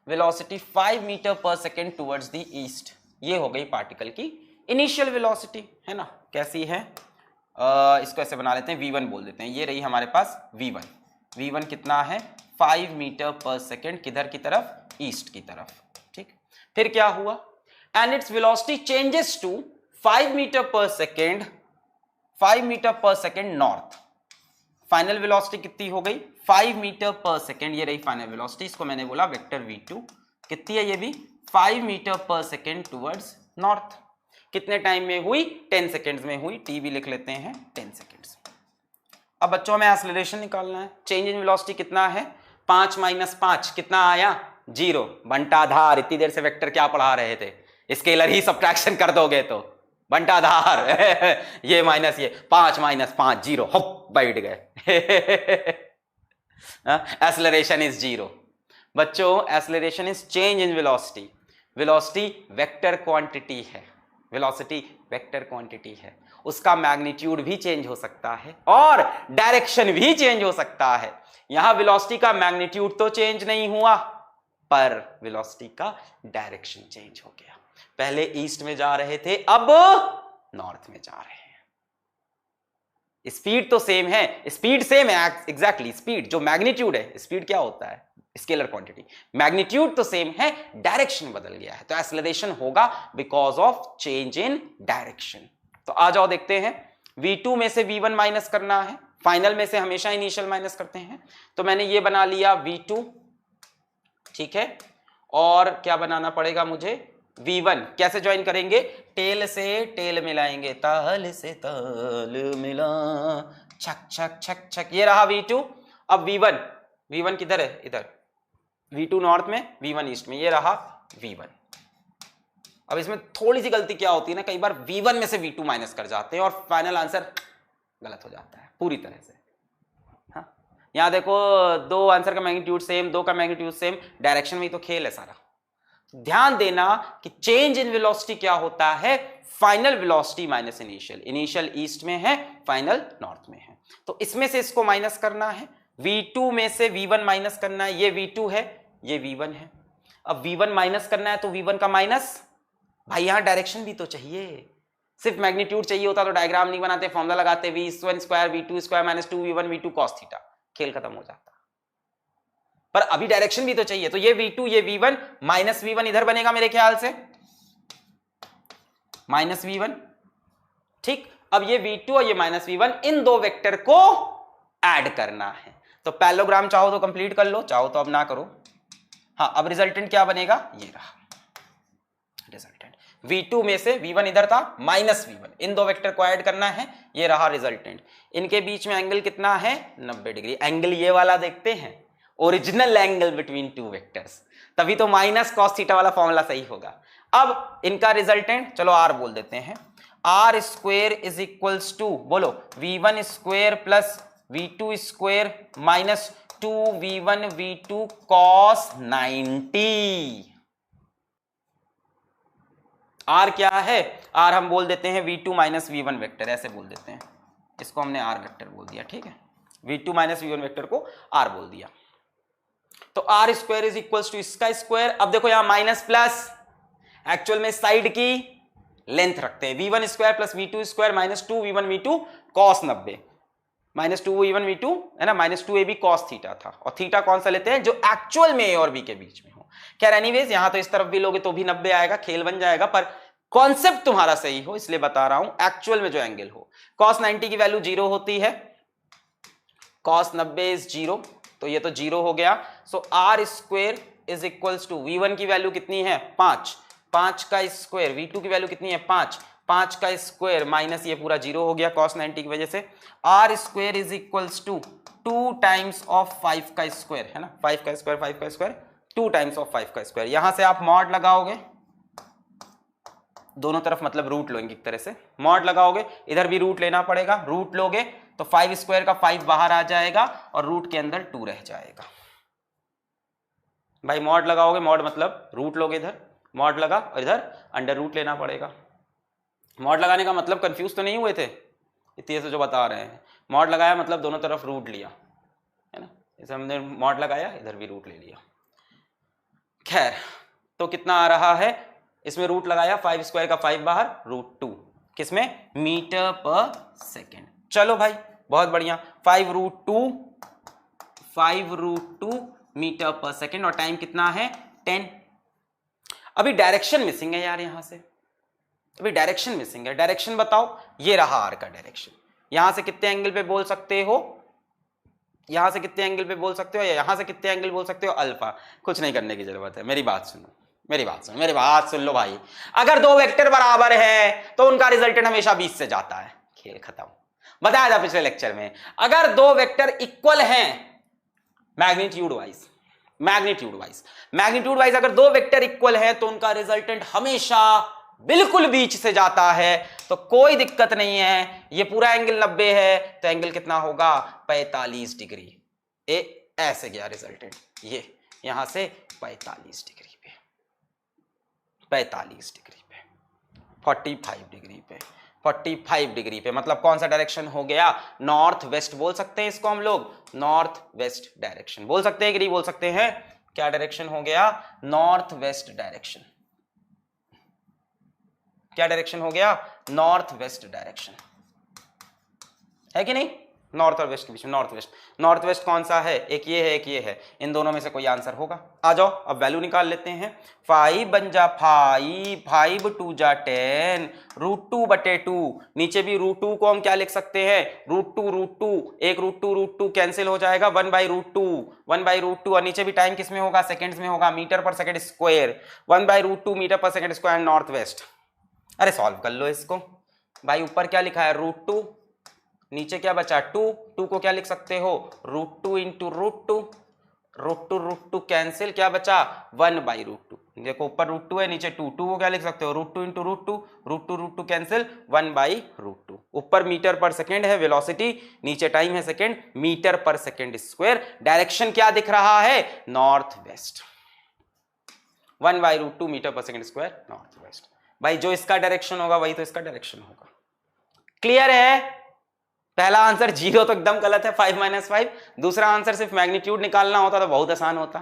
[SPEAKER 1] velocity 5 meter per second towards the east। ये हो गई पार्टिकल की इनिशियल वेलोसिटी, है ना। कैसी है, इसको ऐसे बना लेते हैं, v1 बोल देते हैं। ये रही हमारे पास v1। v1 कितना है, 5 मीटर पर सेकेंड, किधर की तरफ, ईस्ट की तरफ, ठीक। फिर क्या हुआ, and its velocity changes to 5 metre पर सेकेंड, 5 मीटर पर सेकेंड नॉर्थ। फाइनल वेलोसिटी कितनी हो गई, 5 मीटर पर सेकेंड, ये रही फाइनल वेलोसिटी। इसको मैंने बोला वेक्टर v2, कितनी है ये भी, 5 मीटर पर सेकेंड टुवर्ड्स नॉर्थ। कितने टाइम में हुई, 10 सेकेंड्स में हुई, टी भी लिख लेते हैं 10 सेकेंड्स। अब बच्चों में एक्सेलरेशन निकालना है। चेंज इन वेलोसिटी कितना है, 5 माइनस 5 कितना आया, 0। बंटाधार, इतनी देर से वेक्टर क्या पढ़ा रहे थे, स्केलर ही सब्ट्रैक्शन कर दोगे तो बंटाधार ये माइनस ये, 5 माइनस 5 0, हप बैठ गए। एक्सेलरेशन इज 0 बच्चों, acceleration is change in velocity. Velocity vector quantity है, वेलोसिटी वेक्टर क्वांटिटी है, उसका मैग्नीट्यूड भी चेंज हो सकता है और डायरेक्शन भी चेंज हो सकता है। यहां वेलोसिटी का मैग्नीट्यूड तो चेंज नहीं हुआ, पर वेलोसिटी का डायरेक्शन चेंज हो गया। पहले ईस्ट में जा रहे थे, अब नॉर्थ में जा रहे हैं। स्पीड तो सेम है, स्पीड सेम है एग्जैक्टली। स्पीड जो मैग्नीट्यूड है, स्पीड क्या होता है, स्केलर क्वांटिटी, मैग्नीट्यूड तो सेम है, डायरेक्शन बदल गया है। तो एक्सेलरेशन होगा because of change in direction. तो आ जाओ देखते हैं, v2 में से v1 माइनस करना है, फाइनल में से हमेशा इनिशियल माइनस करते हैं। तो मैंने ये बना लिया v2, ठीक है। और क्या बनाना पड़ेगा मुझे, v1 कैसे ज्वाइन करेंगे, टेल से टेल मिलाएंगे, ताल से ताल मिला, छक छक छक छक, ये रहा v2। अब v1 किधर है, इधर, v2 नॉर्थ में, v1 ईस्ट में, ये रहा v1। अब इसमें थोड़ी सी गलती क्या होती है ना, कई बार v1 में से v2 माइनस कर जाते हैं और फाइनल आंसर गलत हो जाता है पूरी तरह से। हाँ, यहां देखो, दो आंसर का मैग्नीट्यूड सेम, दो का मैग्नीट्यूड सेम, डायरेक्शन में ही तो खेल है सारा। ध्यान देना कि चेंज इन वेलोसिटी क्या होता है, final velocity minus initial. Initial east में है, फाइनल नॉर्थ में है। तो इसमें से इसको माइनस करना है, v2 में से v1 माइनस करना है, ये v2 है, ये v1 है। अब v1 माइनस करना है तो v1 का माइनस, भाई यहां डायरेक्शन भी तो चाहिए, सिर्फ मैग्नीट्यूड चाहिए होता तो डायग्राम नहीं बनाते, फॉर्मूला लगाते, v1 square v2 square minus 2v1 v2 cos theta, खेल खत्म हो जाता। पर अभी डायरेक्शन भी तो चाहिए, तो ये v2 ये v1, माइनस v1 इधर बनेगा मेरे ख्याल से, माइनस v1, ठीक। अब ये v2 और ये माइनस v1, इन दो वेक्टर को ऐड करना है। तो पैरेललोग्राम चाहो तो कंप्लीट कर लो, चाहो तो अब ना करो। हाँ, अब रिजल्टेंट क्या बनेगा, ये रहा रिजल्टेंट। v2 में से v1 इधर था, माइनस v1, इन दो वेक्टर को ऐड करना है, ये रहा रिजल्टेंट। इनके बीच में एंगल कितना है, 90 डिग्री। एंगल ये वाला देखते हैं, original angle between two vectors, तभी तो माइनस कॉस थीटा वाला फॉर्मूला सही होगा। अब इनका रिजल्टेंट चलो r बोल देते हैं, r square is equals to, बोलो, v1 square plus v2 square minus 2v1 v2 cos 90। r क्या है, r हम बोल देते हैं v2 माइनस v1 वेक्टर, ऐसे बोल देते हैं, इसको हमने r वेक्टर बोल दिया, ठीक है। v2 माइनस v1 वेक्टर को r बोल दिया। तो r square is equals to इसका स्क्वायर। अब देखो यहां माइनस प्लस, एक्चुअल में साइड की लेंथ रखते हैं, v1 square plus v2 square minus 2v1 v2 cos 90, माइनस 2v1 v2 है ना, माइनस 2ab cos थीटा था, और थीटा कौन सा लेते हैं, जो एक्चुअल में a और b के बीच में हो। खैर एनीवेज, यहां तो इस तरफ भी लोगे तो भी 90 आएगा, खेल बन जाएगा, पर कॉन्सेप्ट तुम्हारा सही हो इसलिए बता रहा हूं, एक्चुअल में जो एंगल हो। cos 90 की वैल्यू 0 होती है, cos 90 इज 0, तो ये तो 0 हो गया। So R square is equals to V1 की वैल्यू कितनी है 5, 5 का स्क्वायर, V2 की वैल्यू कितनी है 5, 5 का स्क्वायर माइनस ये पूरा 0 हो गया cos 90 की वजह से। R square is equals to 2 times of 5 का स्क्वायर, है ना, 5 का स्क्वायर 5 का स्क्वायर 2 टाइम्स ऑफ 5 का स्क्वायर। यहां से आप मॉड लगाओगे दोनों तरफ, मतलब रूट लोगे एक तरह से, मॉड लगाओगे, इधर भी रूट लेना पड़ेगा, रूट लोगे तो 5 स्क्वायर का 5 बाहर आ जाएगा और रूट के अंदर 2 रह जाएगा। भाई मॉड लगाओगे, मॉड मतलब रूट लोगे, इधर मॉड लगा और इधर अंडर रूट लेना पड़ेगा। मॉड लगाने का मतलब कंफ्यूज तो नहीं हुए थे इतने से जो बता रहे हैं, मॉड लगाया मतलब दोनों तरफ रूट लिया, है ना, इसे हमने मॉड लगाया, इधर भी रूट ले लिया। खैर तो कितना आ रहा है, इसमें रूट लगाया 5 स्क्वायर का 5 बाहर, √2, किसमें, मीटर पर सेकेंड। चलो भाई बहुत बढ़िया, 5√2 मीटर पर सेकेंड और टाइम कितना है 10। अभी डायरेक्शन मिसिंग है यार, यहां से अभी डायरेक्शन मिसिंग है। डायरेक्शन बताओ, ये रहा आर का डायरेक्शन, यहां से कितने एंगल पे बोल सकते हो, यहां से कितने एंगल पे बोल सकते हो, या यहां से कितने एंगल बोल सकते हो, अल्फा। कुछ नहीं करने की जरूरत है, मेरी बात सुनो, मेरी बात सुन लो भाई। अगर दो वेक्टर बराबर है तो उनका रिजल्टेंट हमेशा 20 से जाता है, खेल खत्म। बताया था पिछले लेक्चर में, अगर दो वेक्टर इक्वल हैं मैग्नीट्यूड वाइज अगर दो वेक्टर इक्वल हैं तो उनका रिजल्टेंट हमेशा बिल्कुल बीच से जाता है, तो कोई दिक्कत नहीं है। ये पूरा एंगल 90 है तो एंगल कितना होगा 45 डिग्री। ऐसे गया रिजल्टेंट, ये यहां से 45 डिग्री पे, 45 डिग्री पे, 45 डिग्री पे, 45 डिग्री पे, मतलब कौन सा डायरेक्शन हो गया, नॉर्थ वेस्ट बोल सकते हैं इसको हम लोग, नॉर्थ वेस्ट डायरेक्शन बोल सकते हैं कि नहीं बोल सकते हैं। क्या डायरेक्शन हो गया, नॉर्थ वेस्ट डायरेक्शन। क्या डायरेक्शन हो गया, नॉर्थ वेस्ट डायरेक्शन, है कि नहीं, नॉर्थ और वेस्ट के बीच में, नॉर्थ वेस्ट कौन सा है, एक ये है एक ये है, इन दोनों में से कोई आंसर होगा। आ जाओ अब वैल्यू निकाल लेते हैं। 5 बन जा 5, 5 2 जा 10, √2/2, नीचे भी √2 को हम क्या लिख सकते हैं, √2, एक √2 कैंसिल हो जाएगा, 1/√2 और नीचे भी टाइम किस में होगा, सेकेंड्स में होगा, मीटर पर सेकेंड स्क्वायर, 1/√2 मीटर पर सेकेंड स्क्वायर नॉर्थ वेस्ट। अरे सॉल्व कर लो इसको भाई, ऊपर क्या लिखा है √2, नीचे क्या बचा 2 को क्या लिख सकते हो, √2 इंटू √2 कैंसिल, क्या बचा 1/√2। देखो ऊपर √2 है नीचे 2 को क्या लिख सकते हो, √2 इंटू √2 कैंसिल 1/√2। ऊपर मीटर पर सेकेंड है वेलोसिटी, नीचे टाइम है सेकेंड, मीटर पर सेकेंड स्क्वायर। डायरेक्शन क्या दिख रहा है, नॉर्थ वेस्ट, 1/√2 मीटर पर सेकेंड स्क्वायर नॉर्थ वेस्ट। भाई जो इसका डायरेक्शन होगा वही तो इसका डायरेक्शन होगा। क्लियर है, पहला आंसर 0 तो एकदम गलत है, 5 - 5। दूसरा आंसर सिर्फ मैग्नीट्यूड निकालना होता तो बहुत आसान होता,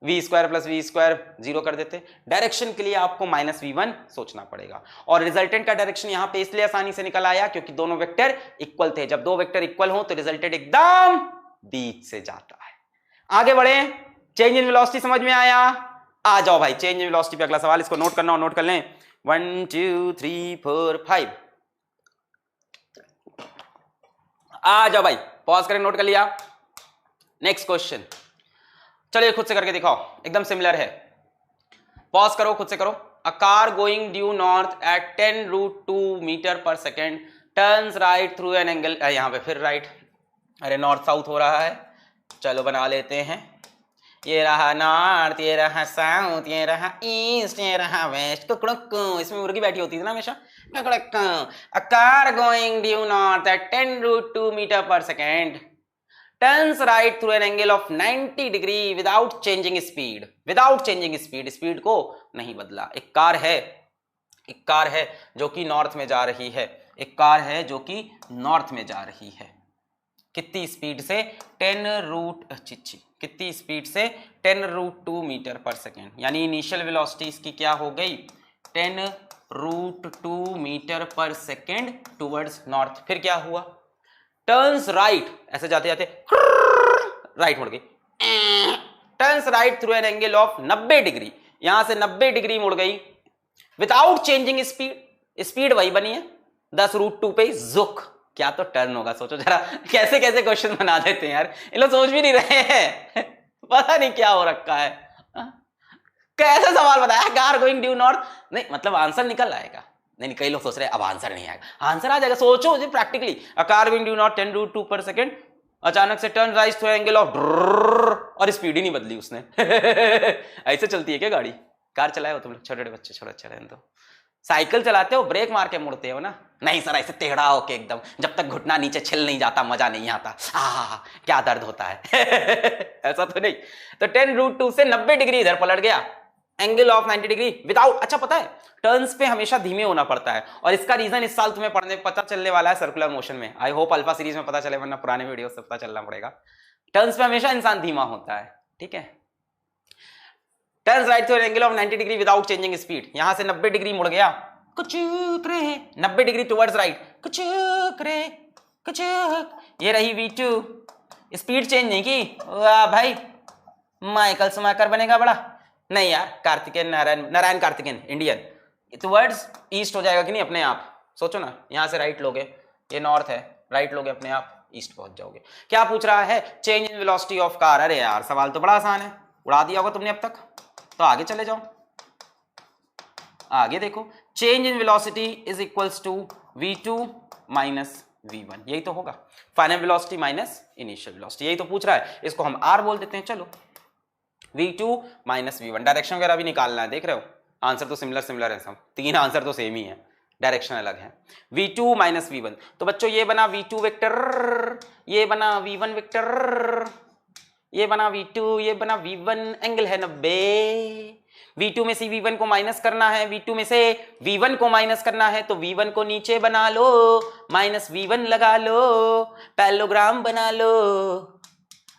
[SPEAKER 1] v² + v² 0 कर देते। डायरेक्शन के लिए आपको -v1 सोचना पड़ेगा, और रिजल्टेंट का डायरेक्शन यहां पे इसलिए आसानी से निकल आया क्योंकि दोनों वेक्टर इक्वल थे। जब दो वेक्टर इक्वल हो तो रिजल्टेंट एकदम बीच से जाता है। आगे बढ़े, चेंज इन वेलोसिटी समझ में आया। आ जाओ भाई चेंज इन वेलोसिटी पे अगला सवाल, इसको नोट करना और नोट कर लें। 1 2 3 4 5। आ जाओ भाई, पॉज करें, नोट कर लिया। नेक्स्ट क्वेश्चन, चलिए खुद से करके दिखाओ, एकदम सिमिलर है। पॉज करो, खुद से करो। A car going due north at 10√2 metre पर second turns right through an angle, यहां पे फिर राइट, अरे नॉर्थ साउथ हो रहा है, चलो बना लेते हैं। ये रहा नॉर्थ, ये रहा साउथ, ये रहा ईस्ट, ये रहा वेस्ट। कुकड़ुक, इसमें मुर्गी बैठी होती थी ना हमेशा। A car going due north at 10√2 meter per second turns right through an angle of 90 degree without changing speed. Without changing speed, speed को नहीं बदला। एक कार है जो कि नॉर्थ में जा रही है, एक कार है जो कि नॉर्थ में जा रही है। कितनी स्पीड से, कितनी स्पीड से, 10√2 मीटर पर सेकेंड, यानी इनिशियल वेलोसिटी इसकी क्या हो गई, 10√2 मीटर पर सेकेंड टुवर्ड्स नॉर्थ। फिर क्या हुआ, टर्न्स राइट, ऐसे जाते जाते राइट मुड़ गई, turns right through an angle of 90 degree, यहां से 90 डिग्री मुड़ गई विदाउट चेंजिंग स्पीड, स्पीड वही बनी है 10√2 पे जुक, क्या तो टर्न होगा। सोचो जरा कैसे कैसे क्वेश्चन बना देते हैं यार, इन लोग सोच भी नहीं रहे हैं पता नहीं क्या हो रखा है। कैसे सवाल बताया, कार गोइंग ड्यू नॉर्थ, नहीं मतलब आंसर निकल आएगा। नहीं कई लोग सोच रहे हैं अब आंसर नहीं आएगा, आंसर आ जाएगा। सोचो जी practically, a car going due north 10√2 पर सेकंड, अचानक से turn rise to angle of, और स्पीड ही नहीं बदली उसने ऐसे चलती है क्या गाड़ी? कार चलाए हो तुम लोग, छोटे बच्चे, छोटे अच्छे रहने दो। साइकिल चलाते हो ब्रेक मार के मुड़ते हो ना? नहीं सर ऐसे टेढ़ा होके एकदम, जब तक घुटना नीचे छिल नहीं जाता मजा नहीं आता, क्या दर्द होता है ऐसा तो नहीं। तो 10√2 से 90 डिग्री इधर पलट गया, एंगल ऑफ 90 डिग्री विदाउट। अच्छा पता है टर्न्स पे हमेशा धीमे होना पड़ता है, और इसका रीजन इस साल तुम्हें पढ़ने पता चलने वाला है सर्कुलर मोशन में। आई होप अल्फा सीरीज में पता चले, वरना पुराने वीडियो से पता चलना पड़ेगा। टर्न्स पे हमेशा इंसान धीमा होता है, ठीक है। Turns right to angle of 90 degree without changing speed, यहां से 90 डिग्री मुड़ गया, कुछ 90 डिग्री टुवर्ड्स राइट, कुछ ये रही V2, स्पीड चेंज नहीं की। वाह भाई माइकल स्मैकर बनेगा बड़ा। नहीं यार, Karthikeyan, Narayan Karthikeyan Indian, towards east हो जाएगा कि नहीं अपने आप। सोचो ना, यहां से राइट लोगे, ये नॉर्थ है, राइट लोगे अपने आप ईस्ट पहुंच जाओगे। क्या पूछ रहा है? Change in velocity of car. अरे यार सवाल तो बड़ा आसान है, उड़ा दिया होगा तुमने अब तक, तो आगे चले जाओ, आगे देखो। Change in velocity is equals to v2 minus v1, यही तो होगा, final velocity minus initial velocity, यही तो पूछ रहा है। इसको हम r बोल देते हैं। चलो v2 माइनस v1, डायरेक्शन वगैरह भी निकालना है, देख रहे हो आंसर तो सिमिलर है सब, तीन आंसर तो सेम ही है, डायरेक्शन अलग है। v2 माइनस v1, तो बच्चों ये बना v2 वेक्टर, ये बना v1 वेक्टर, ये बना v2, ये बना v1, एंगल है 90। v2 में से v1 को माइनस करना है, v2 में से v1 को माइनस करना है, तो v1 को नीचे बना लो, माइनस v1 लगा लो, पैरेललोग्राम बना लो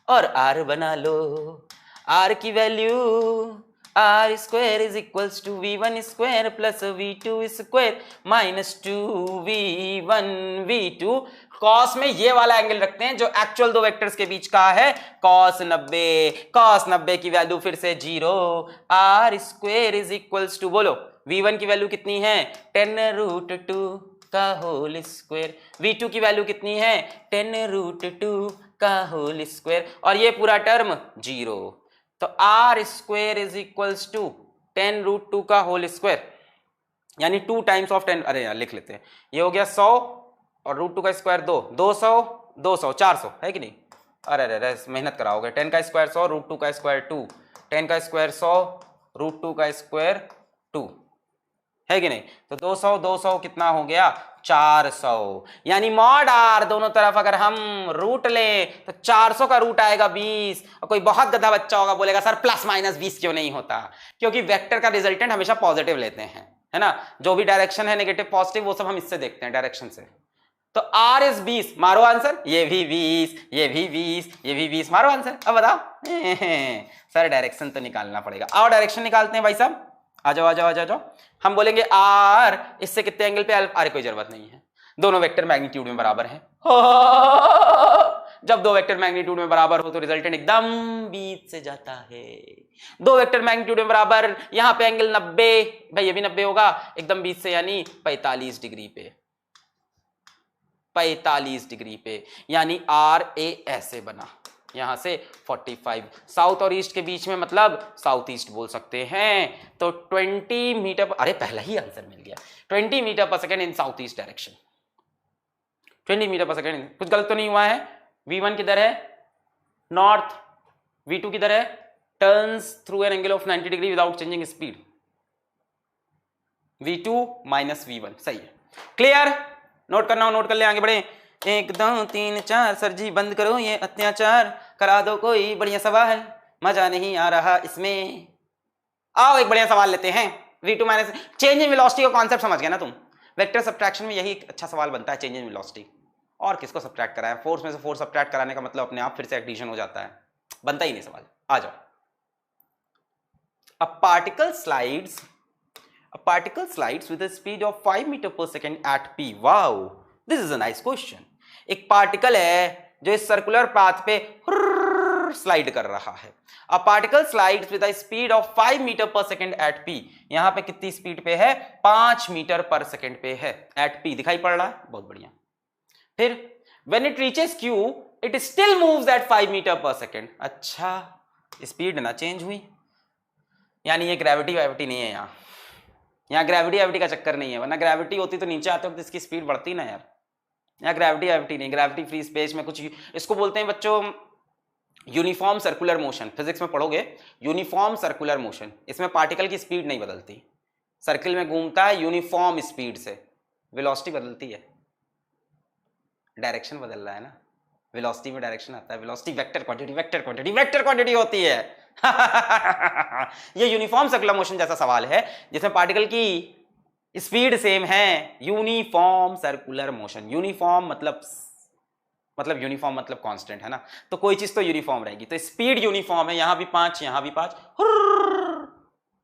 [SPEAKER 1] और r बना लो। r की value r square is equals to v1 square plus v2 square minus 2v1 v2। Cos में ये वाला एंगल रखते हैं जो एक्चुअल दो वेक्टर्स के बीच का है, कॉस 90 की वैल्यू फिर से 0, r square is equals to, बोलो v1 की वैल्यू कितनी है 10√2 का होल स्क्वायर, v2 की वैल्यू कितनी है 10√2 का होल स्क्वायर, और ये पूरा टर्म 0। तो r square is equals to 10√2 का होल स्क्वायर, यानी 2 टाइम्स ऑफ 10, अरे यार लिख लेते हैं, ये हो गया 100 और √2 का स्क्वायर 200 400 है कि नहीं? अरे अरे मेहनत कराओगे, 10 का स्क्वायर 100, √2 का स्क्वायर 2, 10 का स्क्वायर 100, √2 का स्क्वायर 2 है कि नहीं? तो 200 कितना हो गया 400, यानी मॉड r दोनों तरफ अगर हम रूट लें तो 400 का रूट आएगा 20। और कोई बहुत गधा बच्चा होगा बोलेगा सर प्लस माइनस 20 क्यों नहीं होता? क्योंकि वेक्टर का रिजल्टेंट हमेशा पॉजिटिव लेते हैं, है ना, जो भी डायरेक्शन है नेगेटिव पॉजिटिव वो सब हम इससे देखते हैं डायरेक्शन से। तो r इज 20, मारो आंसर, ये भी 20, ये भी 20, ये भी 20, मारो आंसर। अब बताओ सर डायरेक्शन तो निकालना पड़ेगा, आओ डायरेक्शन निकालते हैं भाई साहब, आ जाओ। हम बोलेंगे r, इससे कितने एंगल पे अरे कोई जरूरत नहीं है, दोनों वेक्टर मैग्नीट्यूड में बराबर हैं। जब दो वेक्टर मैग्नीट्यूड में बराबर हो तो रिजल्टेंट एकदम बीच से जाता है। दो वेक्टर मैग्नीट्यूड में बराबर, यहां पे एंगल 90, भाई ये भी 90 होगा, एकदम बीच से यानी 45 डिग्री पे, 45 डिग्री पे, यानी आर ए ऐसे बना, यहां से 45, साउथ और ईस्ट के बीच में मतलब साउथ ईस्ट बोल सकते हैं। तो 20 मीटर, अरे पहला ही आंसर मिल गया, 20 मीटर पर second in south east direction, 20 metre पर सेकेंड। कुछ गलत तो नहीं हुआ है? v1 किधर है नॉर्थ, v2 किधर है turns through an angle of 90 degree without changing speed, v2 minus v1, सही है। क्लियर? नोट करना हो नोट कर ले, आगे बढ़े। 1 2 3 4, सर जी बंद करो ये अत्याचार, करा दो कोई बढ़िया सवाल, मजा नहीं आ रहा इसमें। आओ एक बढ़िया सवाल लेते हैं, v2 minus, change in velocity का कॉन्सेप्ट समझ गया ना तुम? वेक्टर सब्ट्रैक्शन में यही एक अच्छा सवाल बनता है, चेंज इन वेलोसिटी। और किसको सब्ट्रैक्ट कराया? फोर्स में से फोर्स सब्ट्रैक्ट कराने का मतलब अपने आप फिर से एडिशन हो जाता है, बनता ही नहीं सवाल। आ जाओ। A particle slides with a speed of 5 meter per second at p. Wow, this is a nice question. एक पार्टिकल है जो इस सर्कुलर पाथ पे स्लाइड कर रहा है। A particle slides with a speed of 5 metre पर सेकेंड एट पी। यहां पे कितनी स्पीड पे है? 5 मीटर पर सेकेंड पे है, एट पी दिखाई पड़ रहा है, बहुत बढ़िया। फिर when it reaches Q it still moves at 5 metre पर सेकेंड। अच्छा, स्पीड ना चेंज हुई, यानी ये ग्रेविटी नहीं है। यहाँ ग्रेविटी का चक्कर नहीं है, वरना ग्रेविटी होती तो नीचे आते वक्त इसकी स्पीड बढ़ती ना यार। यहाँ ग्रेविटी नहीं, ग्रेविटी फ्री स्पेस में कुछ, इसको बोलते हैं बच्चों यूनिफॉर्म सर्कुलर मोशन। फिजिक्स में पढ़ोगे यूनिफॉर्म सर्कुलर मोशन। इसमें पार्टिकल की स्पीड नहीं बदलती, सर्किल में घूमता है यूनिफॉर्म स्पीड से। वेलोसिटी बदलती है, डायरेक्शन बदल रहा है ना, वेलोसिटी में डायरेक्शन आता है। वेलोसिटी वेक्टर क्वांटिटी होती है। ये यूनिफॉर्म सर्कुलर मोशन जैसा सवाल है जिसमें पार्टिकल की स्पीड सेम है। यूनिफॉर्म सर्कुलर मोशन, यूनिफॉर्म मतलब यूनिफॉर्म मतलब कांस्टेंट है ना, तो कोई चीज तो यूनिफॉर्म रहेगी, तो स्पीड यूनिफॉर्म है। यहां भी 5, यहां भी 5।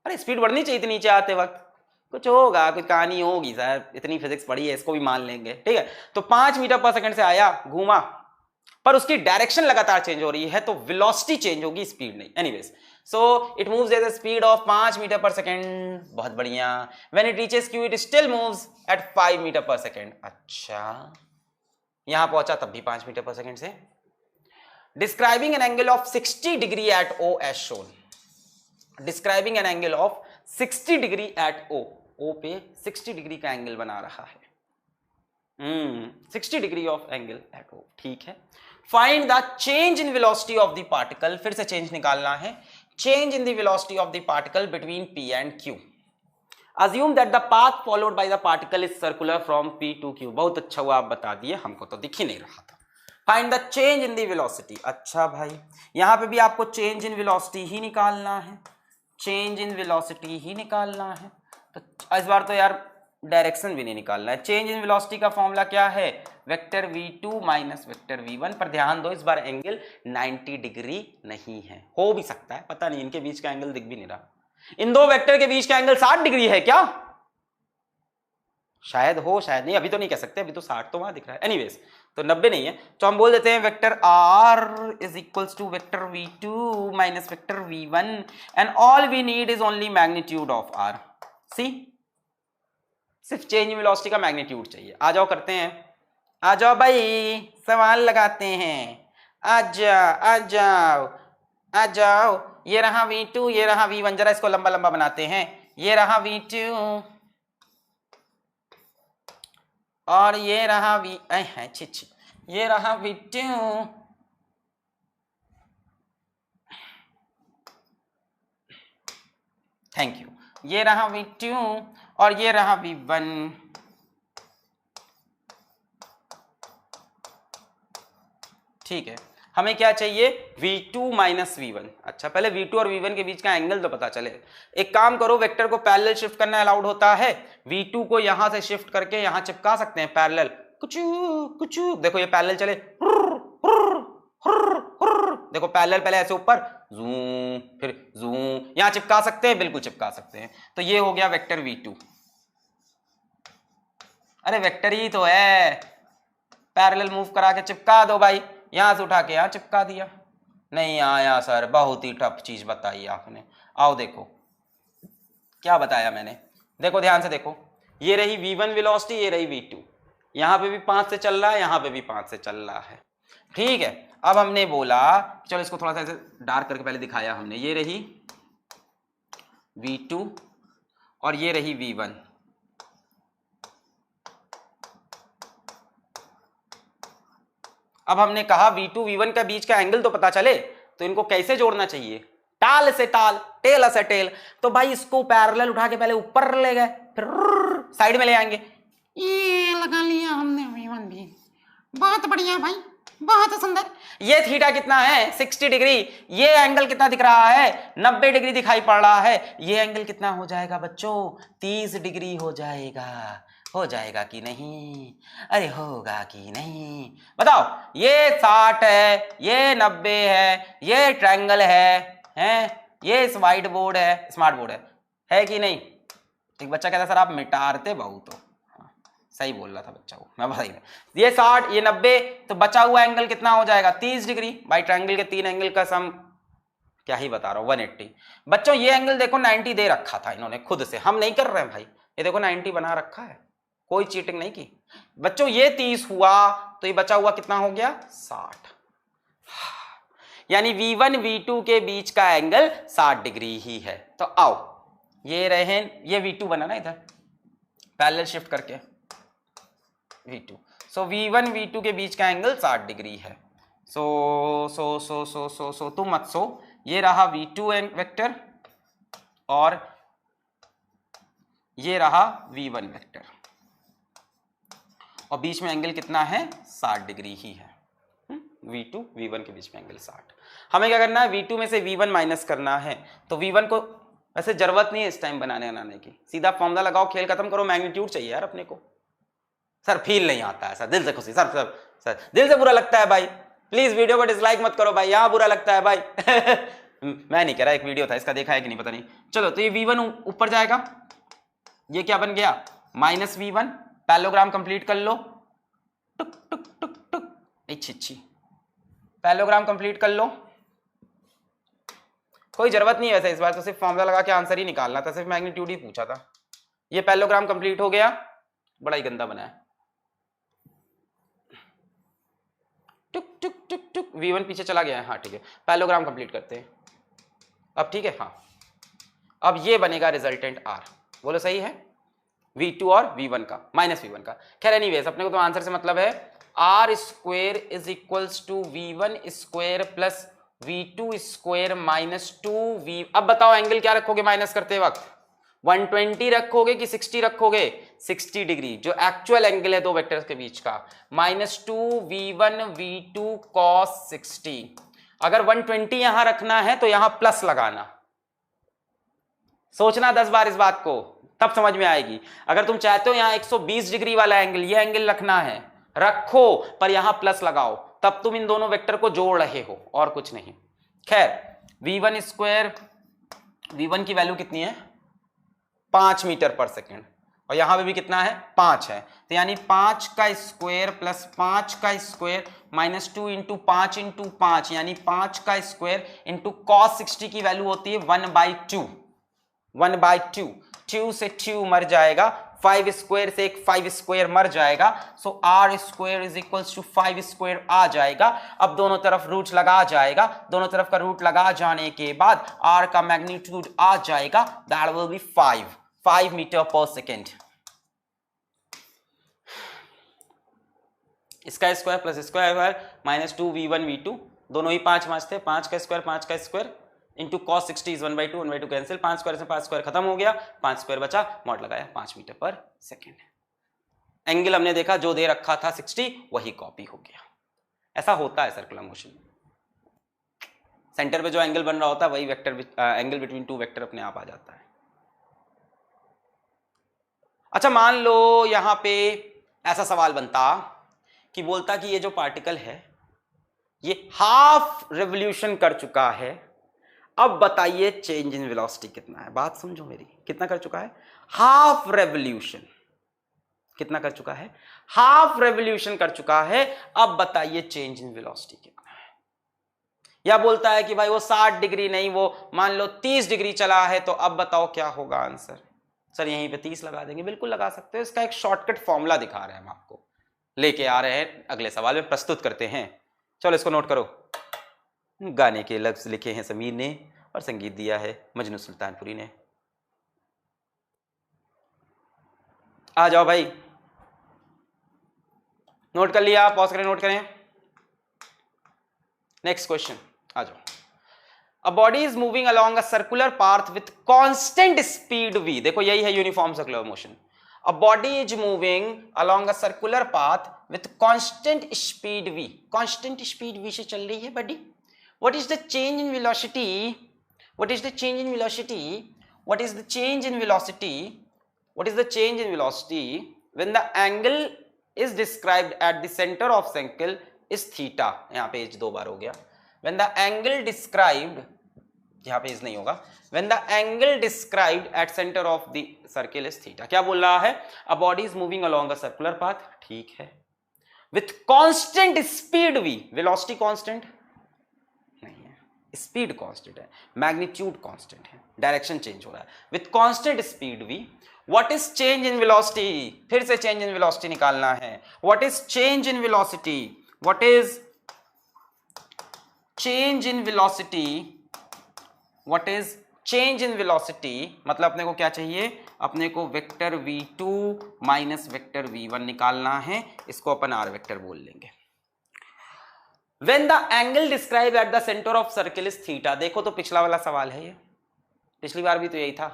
[SPEAKER 1] अरे स्पीड बढ़नी चाहिए थी नीचे आते वक्त, कुछ होगा, कुछ कहानी होगी सर, इतनी फिजिक्स पढ़ी है, इसको भी मान लेंगे, ठीक है। तो 5 मीटर पर सेकंड से आया, घूमा, पर उसकी डायरेक्शन लगातार चेंज हो रही है, तो वेलोसिटी चेंज होगी, स्पीड नहीं। Anyways, so it moves at the speed of 5 metre पर सेकेंड। बहुत बढ़िया। When it reaches Q it still moves at 5 metre पर सेकेंड। अच्छा, यहां पहुंचा तब भी 5 मीटर पर सेकेंड से। Describing an angle of 60 degree at O as shown. Describing an angle of 60 degree at O. O पे 60 डिग्री का एंगल बना रहा है। 60 degree of angle at O, ठीक है। Find the change in velocity of the particle. फिर से change निकालना है। Change in the velocity of the particle between P and Q। Assume that the path followed by the particle is circular from P to Q। बहुत अच्छा हुआ आप बता दिए, हमको तो दिख ही नहीं रहा था। Find the change in the velocity। अच्छा भाई, यहां पे भी आपको change in velocity ही निकालना है, change in velocity ही निकालना है। तो इस बार तो यार डायरेक्शन भी नहीं निकालना है। चेंज इन वेलोसिटी का फॉर्मूला क्या है? Vector v2 minus vector v1। पर ध्यान दो, इस बार एंगल 90 डिग्री नहीं है, हो भी सकता है, पता नहीं, इनके बीच का एंगल दिख भी नहीं रहा। इन दो वेक्टर के बीच का एंगल 60 डिग्री है क्या? शायद हो, शायद नहीं, अभी तो नहीं कह सकते, अभी तो 60 तो वहां दिख रहा है। एनीवेज, तो 90 नहीं है, तो हम बोल देते हैं vector r is equals to vector v2 minus vector v1 and all we need is only magnitude of r। See, सिर्फ चेंज इन वेलोसिटी का मैग्नीट्यूड चाहिए। आ जाओ करते हैं, आ जाओ भाई, सवाल लगाते हैं। आ जाओ। ये रहा v2, ये रहा v1। जरा इसको लंबा लंबा बनाते हैं। ये रहा v2 और ये रहा ये रहा v2 थैंक यू। ये रहा v2 और ये रहा v1। ठीक है, हमें क्या चाहिए? v2 minus v1। अच्छा, पहले v2 और v1 के बीच का एंगल तो पता चले। एक काम करो, वेक्टर को पैरेलल शिफ्ट करना अलाउड होता है। v2 को यहां से शिफ्ट करके यहां चिपका सकते हैं पैरेलल। कुछ देखो, ये पैरेलल चले, देखो पैरेलल, पहले ऐसे ऊपर जूम, फिर जूम, यहां चिपका सकते हैं, बिल्कुल चिपका सकते हैं। तो ये हो गया वेक्टर v2। अरे वेक्टर ही तो है, पैरेलल मूव करा के चिपका दो भाई। यहां से उठा के यहां चिपका दिया। नहीं आया सर, बहुत ही टफ चीज बताई आपने। आओ देखो क्या बताया मैंने, देखो ध्यान से देखो। ये रही v1 वेलोसिटी, ये रही v2। यहां पे भी 5 से चल रहा है, यहां पे भी 5 से चल रहा है, ठीक है। अब हमने बोला, चलो इसको थोड़ा सा ऐसे डार्क करके पहले दिखाया हमने। ये रही v2 और ये रही v1। अब हमने कहा v2 v1 का बीच का एंगल तो पता चले, तो इनको कैसे जोड़ना चाहिए? टाल से टाल, टेल से टेल। तो भाई इसको पैरेलल उठा के पहले ऊपर ले गए, फिर साइड में ले आएंगे। ये लगा लिया हमने v1 भी, बहुत बढ़िया भाई, बहुत सुंदर। ये थीटा कितना है? 60 डिग्री। ये एंगल कितना दिख रहा है? 90 डिग्री दिखाई पड़ रहा है। ये एंगल कितना हो जाएगा बच्चों? 30 डिग्री हो जाएगा। हो जाएगा कि नहीं? अरे होगा कि नहीं? बताओ। ये 60 है, ये 90 है, ये ट्रायंगल है, ये व्हाइट बोर्ड है, स्मार्ट बोर्ड है कि नहीं? एक बच्चा कहता है सर आप मिटारते बहुत हो। सही बोल रहा था बच्चा वो, मैं बताइए। ये 60, ये 90, तो बचा हुआ एंगल कितना हो जाएगा 30 डिग्री। भाई ट्रायंगल के 3 एंगल का सम क्या ही बता रहा हूं 180। बच्चों ये एंगल देखो 90 दे रखा था इन्होंने खुद से, हम नहीं कर रहे हैं भाई, ये देखो 90 बना रखा है, कोई चीटिंग नहीं की। बच्चों ये 30 हुआ तो ये बचा हुआ कितना हो गया 60, यानी V1 V2 के बीच का एंगल 60 डिग्री ही है। तो आओ ये रहे, ये V2 बना ना इधर पैरेलल शिफ्ट करके V2, सो V1 V2 के बीच का एंगल 60 डिग्री है। सो तुम मत सो, ये रहा V2 वेक्टर और ये रहा V1 वेक्टर, और बीच में एंगल कितना है 60 डिग्री ही है। V2 V1 के बीच में एंगल 60। हमें क्या करना है V2 में से V1 माइनस करना है, तो V1 को वैसे जरूरत नहीं है इस टाइम बनाने की, सीधा फॉर्मूला लगाओ, खेल खत्म करो, मैग्नीट्यूड चाहिए यार अपने को। सर फील नहीं आता है सर, दिल से खुशी सर दिल से बुरा लगता है भाई, प्लीज वीडियो को डिसलाइक मत करो भाई, यहां बुरा लगता है भाई मैं नहीं कह रहा, एक वीडियो था इसका, देखा है कि नहीं पता नहीं। चलो तो ये V1 ऊपर जाएगा, ये क्या बन गया -V1, पैरेललोग्राम कंप्लीट कर लो, टुक टुक टुक टुक, अच्छी पैरेललोग्राम कंप्लीट कर लो। कोई जरूरत नहीं है वैसे इस बार, तो सिर्फ फॉर्मूला लगा के आंसर ही निकालना था, सिर्फ मैग्नीट्यूड ही पूछा था। ये पैरेललोग्राम कंप्लीट हो गया, बड़ा ही गंदा बना है, टुक टुक टुक टुक, V1 पीछे चला गया है, हाँ ठीक है, पैरेललोग्राम कंप्लीट करते हैं अब, ठीक है हाँ। अब ये बनेगा रिजल्टेंट R, बोलो सही है, V2 और V1 का -V1 का। खैर एनीवेज अपने को तो आंसर से मतलब है, R square is equals to V1 square plus V2 square -2V। अब बताओ एंगल क्या रखोगे माइनस करते वक्त, 120 रखोगे कि 60 रखोगे, 60 डिग्री जो एक्चुअल एंगल है दो वेक्टर्स के बीच का, -2V1 V2 cos 60। अगर 120 यहां रखना है तो यहां प्लस लगाना, सोचना 10 बार इस बात को, तब समझ में आएगी। अगर तुम चाहते हो यहां 120 डिग्री वाला एंगल, ये एंगल रखना है, रखो, पर यहां प्लस लगाओ, तब तुम इन दोनों वेक्टर को जोड़ रहे हो और कुछ नहीं। खैर V1 स्क्वायर, V1 की वैल्यू कितनी है 5 मीटर पर सेकेंड, और यहां पे भी कितना है 5 है, तो यानी 5 का स्क्वायर प्लस 5 का स्क्वायर -2 इंटू 5 इंटू 5, यानी 5 का स्क्वायर इंटू cos 60 की वैल्यू होती है 1/2, 1/2, 2 से 2 मर जाएगा, 5 स्क्वायर से एक 5 स्क्वायर मर जाएगा, so R square is equals to 5 square आ जाएगा। अब दोनों तरफ रूट लगा जाएगा, दोनों तरफ का रूट लगा जाने के बाद R का मैग्नीट्यूड आ जाएगा, दैट विल बी 5 मीटर पर सेकेंड। इसका square plus square -2V1 V2, दोनों ही 5 थे, 5 का square into cos 60 is 1/2 cancel, 5 square से 5 स्क्वायर खत्म हो गया, 5 स्क्वायर बचा, मॉड लगाया, 5 मीटर पर सेकेंड। एंगल हमने देखा जो दे रखा था 60 वही कॉपी हो गया। ऐसा होता है सर्कुलर मोशन, सेंटर पे जो एंगल बन रहा होता है वही vector, angle between two vector अपने आप आ जाता है। अच्छा मान लो यहां पे ऐसा सवाल बनता कि बोलता कि ये जो पार्टिकल है ये हाफ रेवोल्यूशन कर चुका है, अब बताइए चेंज इन वेलोसिटी कितना है। बात समझो मेरी, कितना कर चुका है हाफ रेवोल्यूशन, कितना कर चुका है हाफ रेवोल्यूशन कर चुका है, अब बताइए चेंज इन वेलोसिटी कितना है। या बोलता है कि भाई वो 60 डिग्री नहीं, वो मान लो 30 डिग्री चला है, तो अब बताओ क्या होगा आंसर। सर यहीं पे 30 लगा देंगे, बिल्कुल लगा सकते हो, इसका एक शॉर्टकट फॉर्मूला दिखा रहे हैं हम आपको, लेके आ रहे हैं अगले सवाल में, प्रस्तुत करते हैं। चलो इसको नोट करो, गाने के लफ्ज लिखे हैं समीर ने और संगीत दिया है मजनू सुल्तानपुरी ने। आ जाओ भाई, नोट कर लिया, पॉज करें, नोट करें। नेक्स्ट क्वेश्चन आ जाओ। A body is moving along a circular path with constant speed v, देखो यही है uniform circular motion. A body is moving along a circular path with constant speed v, constant speed v से चल रही है body. What is the change in velocity? What is the change in velocity? What is the change in velocity? What is the change in velocity when the angle is described at the center of circle is theta? यहाँ पे h 2 बार हो गया। When the angle described यहां पे is नहीं होगा। When the angle described at centre of the circle is theta. क्या बोल रहा है? A body is moving along a circular path, ठीक है, with constant speed v, velocity constant नहीं है, स्पीड कांस्टेंट है, मैग्नीट्यूड कांस्टेंट है, डायरेक्शन चेंज हो रहा है, with constant speed v। What is change in velocity? फिर से चेंज इन वेलोसिटी निकालना है। What is change in velocity? What is change in velocity? What is change in velocity? मतलब अपने को क्या चाहिए? अपने को vector v2 minus vector v1 निकालना है, इसको अपन r वेक्टर बोल लेंगे। When the angle described at the center of circle is theta। देखो तो पिछला वाला सवाल है ये, पिछली बार भी तो यही था,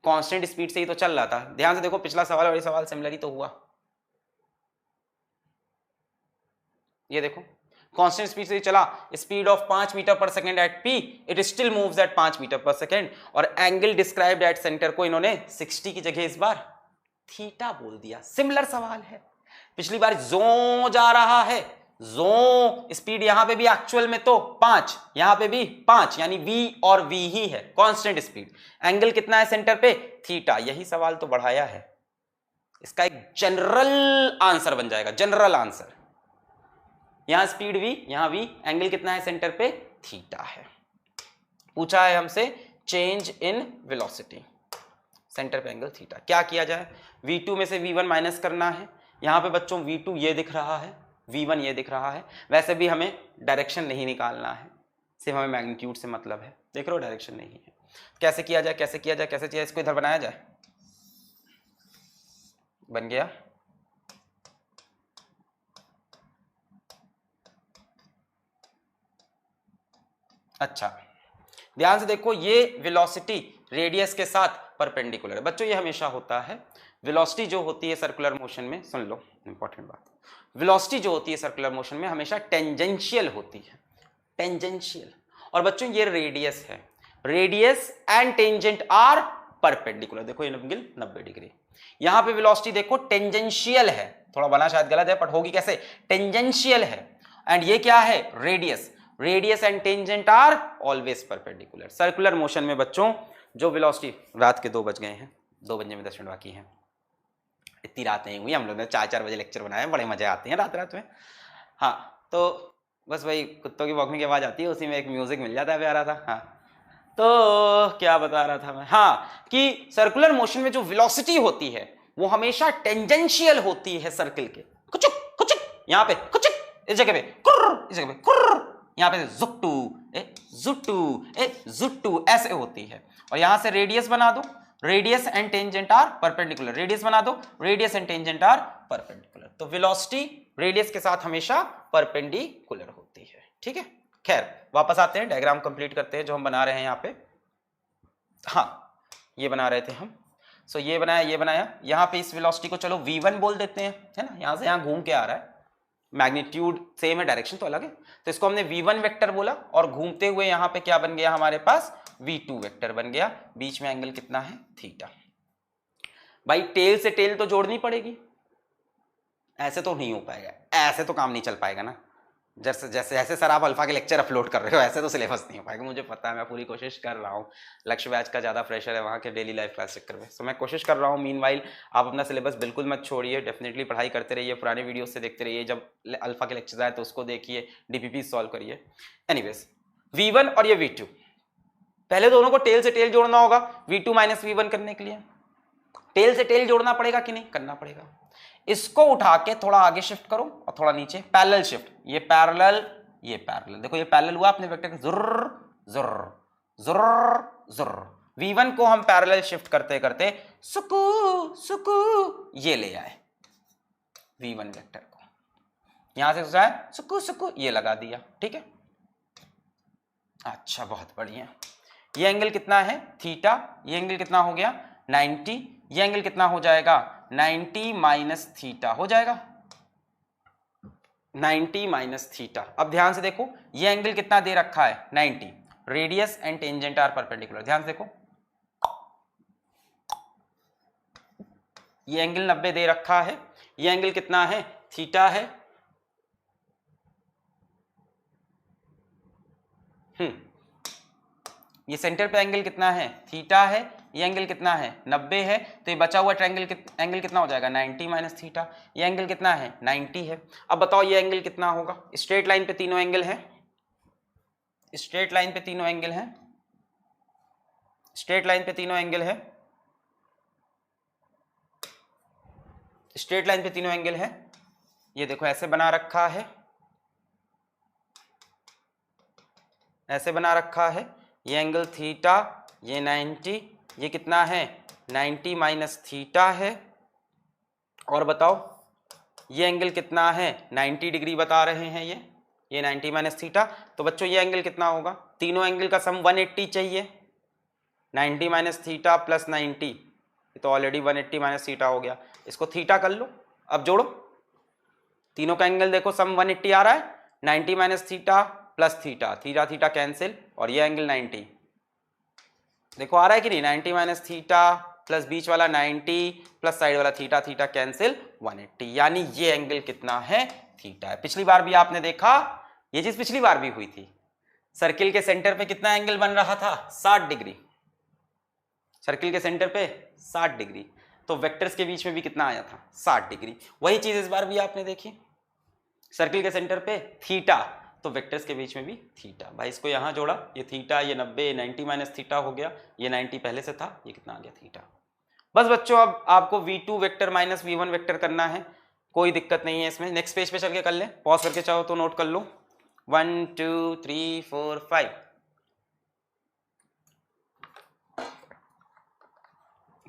[SPEAKER 1] कांस्टेंट स्पीड से ही तो चल रहा था। ध्यान से देखो, पिछला सवाल और ये सवाल सिमिलर ही तो हुआ। ये देखो, कांस्टेंट स्पीड से ही चला, speed of 5 metre per second at p, it still moves at 5 metre per second, और एंगल डिस्क्राइब्ड एट सेंटर को इन्होंने 60 की जगह इस बार थीटा बोल दिया। सिमिलर सवाल है, पिछली बार जो जा रहा है, जो स्पीड यहां पे भी एक्चुअल में तो 5, यहां पे भी 5, यानी v और v ही है कांस्टेंट स्पीड। एंगल कितना है सेंटर पे? थीटा। यही सवाल तो बढ़ाया है, इसका एक जनरल आंसर बन जाएगा, जनरल आंसर। यहां स्पीड v, यहां v, एंगल कितना है सेंटर पे? थीटा है। पूछा है हमसे चेंज इन वेलोसिटी, सेंटर पे एंगल थीटा। क्या किया जाए? v2 में से v1 माइनस करना है। यहां पे बच्चों v2 ये दिख रहा है, v1 ये दिख रहा है। वैसे भी हमें डायरेक्शन नहीं निकालना है, सिर्फ हमें मैग्नीट्यूड से मतलब है। देख रहे हो, डायरेक्शन नहीं है। कैसे किया जाए, कैसे किया जाए, कैसे किया? इसको इधर बनाया जाए, बन गया। अच्छा, ध्यान से देखो, ये वेलोसिटी रेडियस के साथ परपेंडिकुलर है। बच्चों ये हमेशा होता है, वेलोसिटी जो होती है सर्कुलर मोशन में, सुन लो इंपॉर्टेंट बात, वेलोसिटी जो होती है सर्कुलर मोशन में हमेशा टेंजेंशियल होती है, टेंजेंशियल। और बच्चों ये रेडियस है, radius and tangent are perpendicular. देखो ये एंगल 90 डिग्री। यहां पे वेलोसिटी देखो टेंजेंशियल है, थोड़ा बना शायद गलत है, बट होगी कैसे? टेंजेंशियल है। एंड ये क्या है? Radius. Radius and tangent are always perpendicular. Circular motion में बच्चों जो वेलोसिटी, रात के 2 बज गए हैं, 2 बजने में 10 मिनट बाकी हैं। इतनी रात नहीं हुई, हम लोग ने 4-4 बजे लेक्चर बनाए, बड़े मजे आते हैं रात रात में। हाँ, तो बस वही कुत्तों की वॉकिंग की आवाज आती है, उसी में एक म्यूजिक मिल जाता है प्यारा था। हाँ, तो क्या बता रहा था मैं? हाँ, कि सर्कुलर मोशन में जो वेलोसिटी होती है वो हमेशा टेंजेंशियल होती है सर्किल के। कुचुक कुचुक, यहाँ पे कुचुक, इस जगह पे कुर्र, इस जगह पे कुर्र, यहाँ पे जुट्टू ए जुट्टू ए जुट्टू, ऐसे होती है। और यहां से रेडियस बना दो, radius and tangent are perpendicular. Radius बना दो, radius and tangent are perpendicular. तो वेलोसिटी रेडियस के साथ हमेशा परपेंडिकुलर होती है। ठीक है, खैर वापस आते हैं, डायग्राम कंप्लीट करते हैं जो हम बना रहे हैं यहाँ पे। हाँ, ये बना रहे थे हम। सो ये बनाया, ये बनाया। यहाँ पे इस वेलोसिटी को चलो v1 बोल देते हैं, है ना, यहाँ से यहाँ घूम के आ रहा है, मैग्नीट्यूड सेम है, डायरेक्शन तो अलग है, तो इसको हमने v1 वेक्टर बोला। और घूमते हुए यहाँ पे क्या बन गया हमारे पास? v2 वेक्टर बन गया। बीच में एंगल कितना है? थीटा। भाई टेल से टेल तो जोड़नी पड़ेगी, ऐसे तो नहीं हो पाएगा, ऐसे तो काम नहीं चल पाएगा ना। जैसे जैसे ऐसे सर आप अल्फा के लेक्चर अपलोड कर रहे हो, ऐसे तो सिलेबस नहीं हो पाएगा। मुझे पता है, मैं पूरी कोशिश कर रहा हूँ। लक्ष्य बैच का ज़्यादा प्रेशर है वहाँ के डेली लाइफ क्लास चक्कर में, तो मैं कोशिश कर रहा हूँ। मीनवाइल आप अपना सिलेबस बिल्कुल मत छोड़िए, डेफिनेटली पढ़ाई करते रहिए, पुराने वीडियो से देखते रहिए, जब अल्फा के लेक्चर आए तो उसको देखिए, DPP सॉल्व करिए। एनीवेज, v1 और ये v2, पहले दोनों को टेल से टेल जोड़ना होगा v2 माइनस v1 करने के लिए। टेल से टेल जोड़ना पड़ेगा कि नहीं? करना पड़ेगा। इसको उठा के थोड़ा आगे शिफ्ट करो और थोड़ा नीचे, पैरेलल शिफ्ट, ये पैरेलल, ये पैरेलल। देखो ये पैरेलल हुआ अपने वेक्टर के, जुर्र जुर्र जुर्र जुर्र। v1 को हम पैरेलल शिफ्ट करते करते सुकू सुकू ये ले आए v1 वेक्टर को, यहां से सोचा है सुकू सुकू ये लगा दिया। ठीक है, अच्छा, बहुत बढ़िया। ये एंगल कितना है? थीटा। ये एंगल कितना हो गया? 90। ये एंगल कितना हो जाएगा? 90 माइनस थीटा हो जाएगा, 90 माइनस थीटा। अब ध्यान से देखो, ये एंगल कितना दे रखा है? 90। Radius and tangent are perpendicular. ध्यान से देखो, ये एंगल 90 दे रखा है, ये एंगल कितना है? थीटा है। ये सेंटर पे एंगल कितना है, थीटा है, ये एंगल कितना है 90 है, तो ये बचा हुआ ट्रायंगल एंगल कितना हो जाएगा 90 माइनस थीटा, ये एंगल कितना है 90 है। अब बताओ ये एंगल कितना होगा, स्ट्रेट लाइन पे तीनों एंगल है, स्ट्रेट लाइन पे तीनों एंगल है, स्ट्रेट लाइन पे तीनों एंगल है, स्ट्रेट लाइन पे तीनों एंगल है। ये देखो ऐसे बना रखा है, ऐसे बना रखा है, ये एंगल थीटा, ये 90, ये कितना है 90 माइनस थीटा है। और बताओ ये एंगल कितना है 90 डिग्री बता रहे हैं ये 90 माइनस थीटा। तो बच्चों ये एंगल कितना होगा, तीनों एंगल का सम 180 चाहिए, 90 माइनस थीटा प्लस 90, ये तो ऑलरेडी 180 माइनस थीटा हो गया, इसको थीटा कर लो। अब जोड़ो तीनों का एंगल, देखो सम 180 आ रहा है, 90 minus theta plus theta, theta theta cancel, और ये एंगल 90 देखो आ रहा है कि नहीं, 90 माइनस थीटा प्लस बीच वाला 90 प्लस साइड वाला थीटा, थीटा कैंसिल 180, यानी ये एंगल कितना है थीटा है। पिछली बार भी आपने देखा, ये चीज पिछली बार भी हुई थी, सर्किल के सेंटर पे कितना एंगल बन रहा था 60 डिग्री, सर्किल के सेंटर पे 60 डिग्री, तो वेक्टर्स के बीच में भी कितना आया था 60 डिग्री। वही चीज इस बार भी आपने देखी, सर्किल के सेंटर पे थीटा, तो वेक्टर्स के बीच में भी थीटा। भाई इसको यहां जोड़ा, ये थीटा, ये 90, 90 माइनस थीटा हो गया, ये 90 पहले से था, ये कितना आ गया थीटा। बस बच्चों अब आपको v2 vector minus v1 vector करना है, कोई दिक्कत नहीं है इसमें। नेक्स्ट पेज पे चल के कर ले, पॉज करके चाहो तो नोट कर लो, 1 2 3 4 5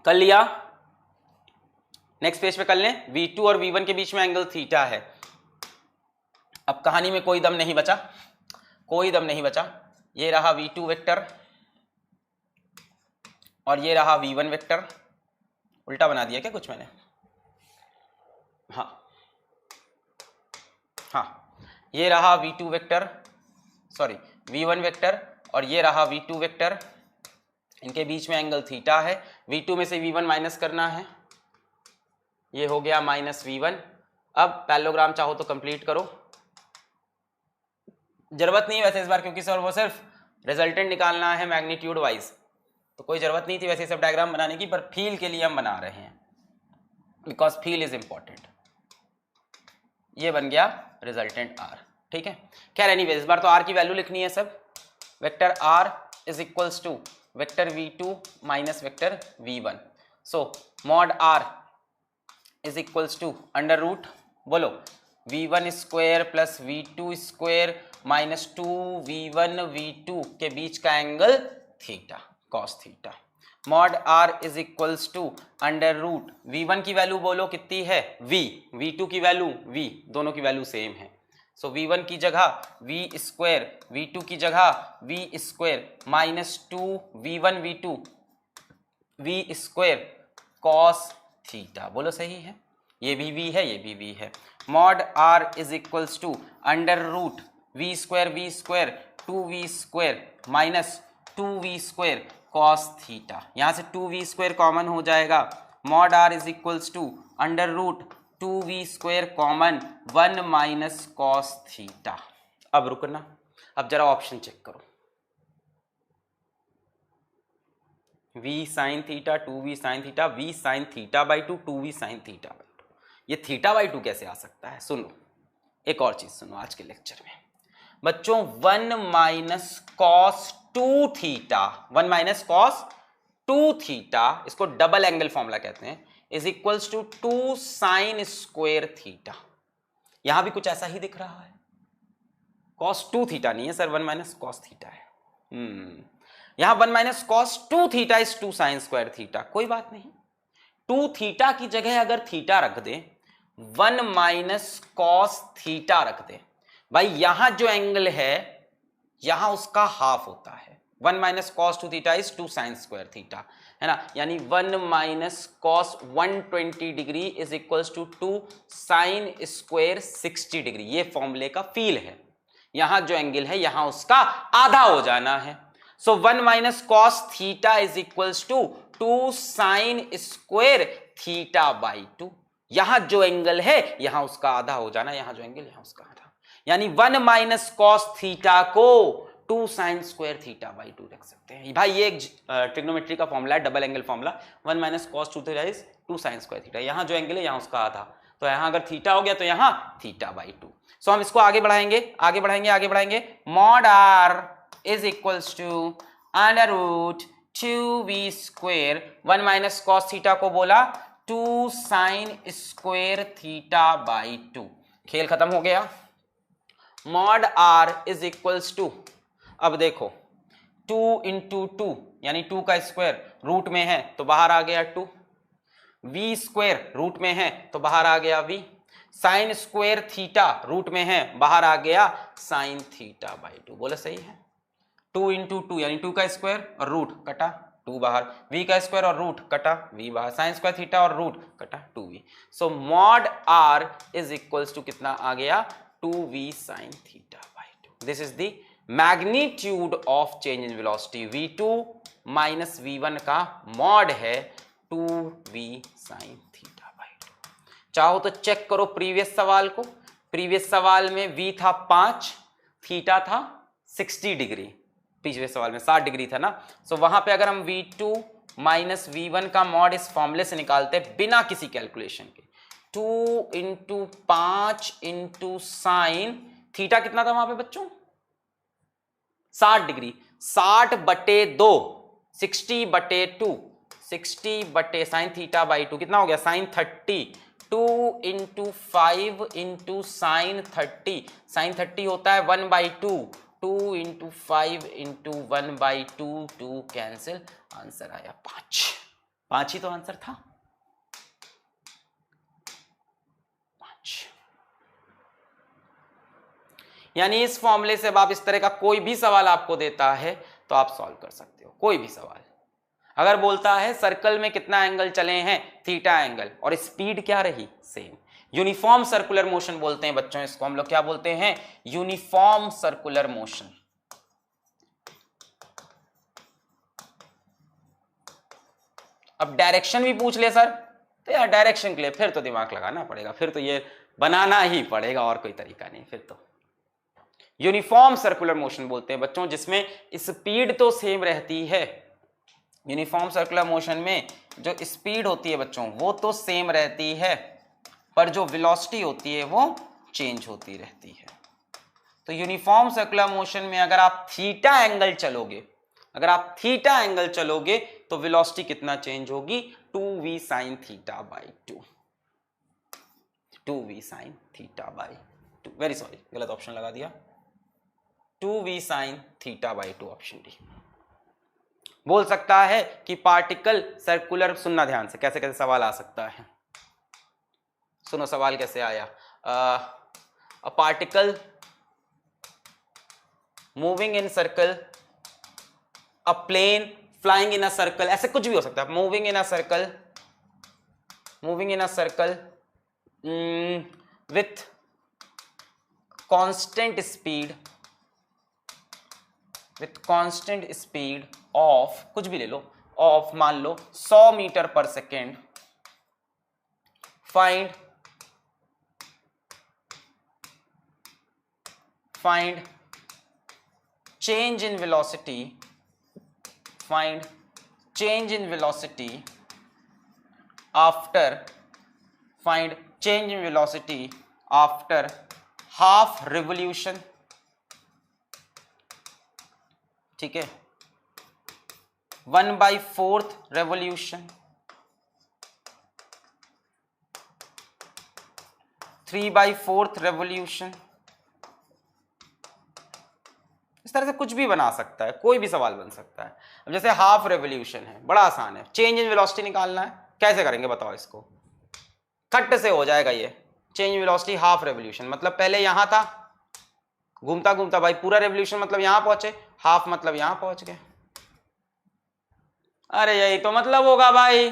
[SPEAKER 1] कर लिया। नेक्स्ट पेज पे कर लें, v2 और v1 के बीच में एंगल थीटा है। अब कहानी में कोई दम नहीं बचा, कोई दम नहीं बचा, ये रहा v2 वेक्टर और ये रहा v1 वेक्टर। उल्टा बना दिया क्या कुछ मैंने, हाँ ये रहा v2 vector, sorry v1 vector, और ये रहा v2 वेक्टर, इनके बीच में एंगल थीटा है। v2 में से v1 माइनस करना है, ये हो गया माइनस v1। अब पैरेललोग्राम चाहो तो कंप्लीट करो, जरूरत नहीं है वैसे इस बार, क्योंकि सर वो सिर्फ रिजल्टेंट निकालना है मैग्नीट्यूड वाइज, तो कोई जरूरत नहीं थी वैसे सब डायग्राम बनाने की, पर फील के लिए हम बना रहे हैं, बिकॉज फील इज इंपॉर्टेंट। ये बन गया रिजल्टेंट r, ठीक है। खैर एनीवेज इस बार तो r की वैल्यू लिखनी है सब, vector r is equals to vector v2 minus vector v1, so mod r is equals to under root, बोलो v1 square plus v2 square minus 2v1 v2 के बीच का angle theta, cos theta. Mod r is equals to under root, v1 की value बोलो कितनी है v, v2 की value v, दोनों की वैल्यू सेम है, सो v1 की जगह v स्क्वायर, v2 की जगह v square minus 2v1 v2 v square cos theta, बोलो सही है, ये भी v है, ये भी v है। Mod r is equals to under root v square 2v square minus 2v square cos theta, यहां से 2v स्क्वायर कॉमन हो जाएगा, mod r is equals to under root 2v square common 1 minus cos theta. अब रुकना, अब जरा option check करो, v sine theta 2v sine theta, v sine theta by 2 2v sine theta by 2, ये theta by 2 कैसे आ सकता है। सुनो एक और चीज सुनो आज के लेक्चर में बच्चों, 1 minus cos 2 theta, 1 minus cos 2 theta, इसको डबल एंगल फॉर्मूला कहते हैं, is equals to 2 sine square theta. यहां भी कुछ ऐसा ही दिख रहा है, कॉस 2 थीटा नहीं है सर, 1 माइनस कॉस थीटा है। यहां 1 minus cos 2 theta is 2 sine square theta, कोई बात नहीं, 2 थीटा की जगह अगर थीटा रख दे, 1 माइनस कॉस थीटा रख दे, भाई यहां जो एंगल है यहां उसका हाफ होता है, 1 minus cos 2 theta is 2 sine square theta, है ना, यानी 1 minus cos 120 degree is equals to 2 sine square 60 degree, ये फॉर्मूले का फील है, यहां जो एंगल है यहां उसका आधा हो जाना है, so 1 minus cos theta is equals to 2 sine square theta by 2, यहां जो एंगल है यहां उसका आधा हो जाना, यहां जो एंगल यहां उसका आधा, यानी 1 माइनस कॉस थीटा को 2 साइन स्क्वायर थीटा बाई 2 रख सकते हैं। भाई ये एक ट्रिग्नोमेट्री का फॉर्मूला है, double angle formula, 1 minus cos 2 theta is 2 sine square theta. यहाँ जो एंगल है यहाँ उसका आधा, तो यहाँ अगर थीटा हो गया तो यहाँ थीटा बाई 2। सो हम इसको आगे बढ़ाएंगे। Mod R is equals to under root 2v square, 1 minus cos theta को बोला 2 साइन स्क्वायर थीटा बाई 2। खेल खत्म हो गया। Mod R is equals to, अब देखो 2 इंटू 2 यानी 2 का स्क्वायर, रूट में है तो बाहर आ गया 2, v स्क्वायर रूट में है तो बाहर आ गया v, sine square theta root में है बाहर आ गया साइन थीटा बाई 2। बोले सही है। 2 इंटू 2 यानी 2 का स्क्वायर और रूट कटा 2 बाहर, v का स्क्वायर और रूट कटा v बाहर, साइन स्क्वायर थीटा और रूट कटा 2v। So mod r is equals to कितना आ गया 2v sine theta by 2। This is the magnitude of change in velocity. v2 minus v1 का मॉड है 2v साइन थीटा बाई 2। चाहो तो check करो प्रीवियस सवाल को। प्रीवियस सवाल में v था 5, थीटा था 60 डिग्री, पिछले सवाल में 60 डिग्री था ना। सो वहां पे अगर हम v2 माइनस v1 का मॉड इस फॉर्मूले से निकालते बिना किसी कैलकुलेशन के, 2 इंटू 5 इंटू साइन थीटा कितना था वहां पे बच्चों 60 डिग्री, 60 बटे 2 60 बटे 2 60 बटे साइन थीटा बाई 2 कितना हो गया sine 30, 2 into 5 into sine 30, sine 30 होता है 1/2, 2 इंटू 5 इंटू 1/2, 2 कैंसिल, आंसर आया 5 ही तो आंसर था 5। यानी इस फॉर्मूले से अब आप इस तरह का कोई भी सवाल आपको देता है तो आप सॉल्व कर सकते हो। कोई भी सवाल अगर बोलता है सर्कल में कितना एंगल चले हैं थीटा एंगल, और स्पीड क्या रही सेम, यूनिफॉर्म सर्कुलर मोशन बोलते हैं बच्चों इसको, हम लोग क्या बोलते हैं यूनिफॉर्म सर्कुलर मोशन। अब डायरेक्शन भी पूछ ले सर, तो यार डायरेक्शन के लिए फिर तो दिमाग लगाना पड़ेगा, फिर तो ये बनाना ही पड़ेगा और कोई तरीका नहीं। फिर तो यूनिफॉर्म सर्कुलर मोशन बोलते हैं बच्चों जिसमें स्पीड तो सेम रहती है। यूनिफॉर्म सर्कुलर मोशन में जो स्पीड होती है बच्चों वो तो सेम रहती है, पर जो वेलोसिटी होती है वो चेंज होती रहती है। तो यूनिफॉर्म सर्कुलर मोशन में अगर आप थीटा एंगल चलोगे, तो वेलोसिटी कितना चेंज होगी 2v sine theta by 2, 2v sine theta by 2, very sorry गलत ऑप्शन लगा दिया, 2v sine theta by 2 option D. बोल सकता है कि पार्टिकल सर्कुलर, सुनना ध्यान से कैसे कैसे सवाल आ सकता है, सुनो सवाल कैसे आया, a particle moving in circle, a plane flying in a circle, ऐसे कुछ भी हो सकता है। Moving in a circle with constant speed of, कुछ भी ले लो, ऑफ मान लो 100 मीटर पर second, find change in velocity, find change in velocity after half revolution, ठीक है, 1/4 revolution, 3/4 revolution, इस तरह से कुछ भी बना सकता है, कोई भी सवाल बन सकता है। अब जैसे हाफ रेवोल्यूशन है, बड़ा आसान है, चेंज इन वेलोसिटी निकालना है, कैसे करेंगे बताओ इसको, खट से हो जाएगा ये। Change in velocity half revolution मतलब पहले यहां था, घूमता घूमता भाई पूरा रेवोल्यूशन मतलब यहां पहुंचे, हाफ मतलब यहां पहुंच गए। अरे यही तो मतलब होगा भाई,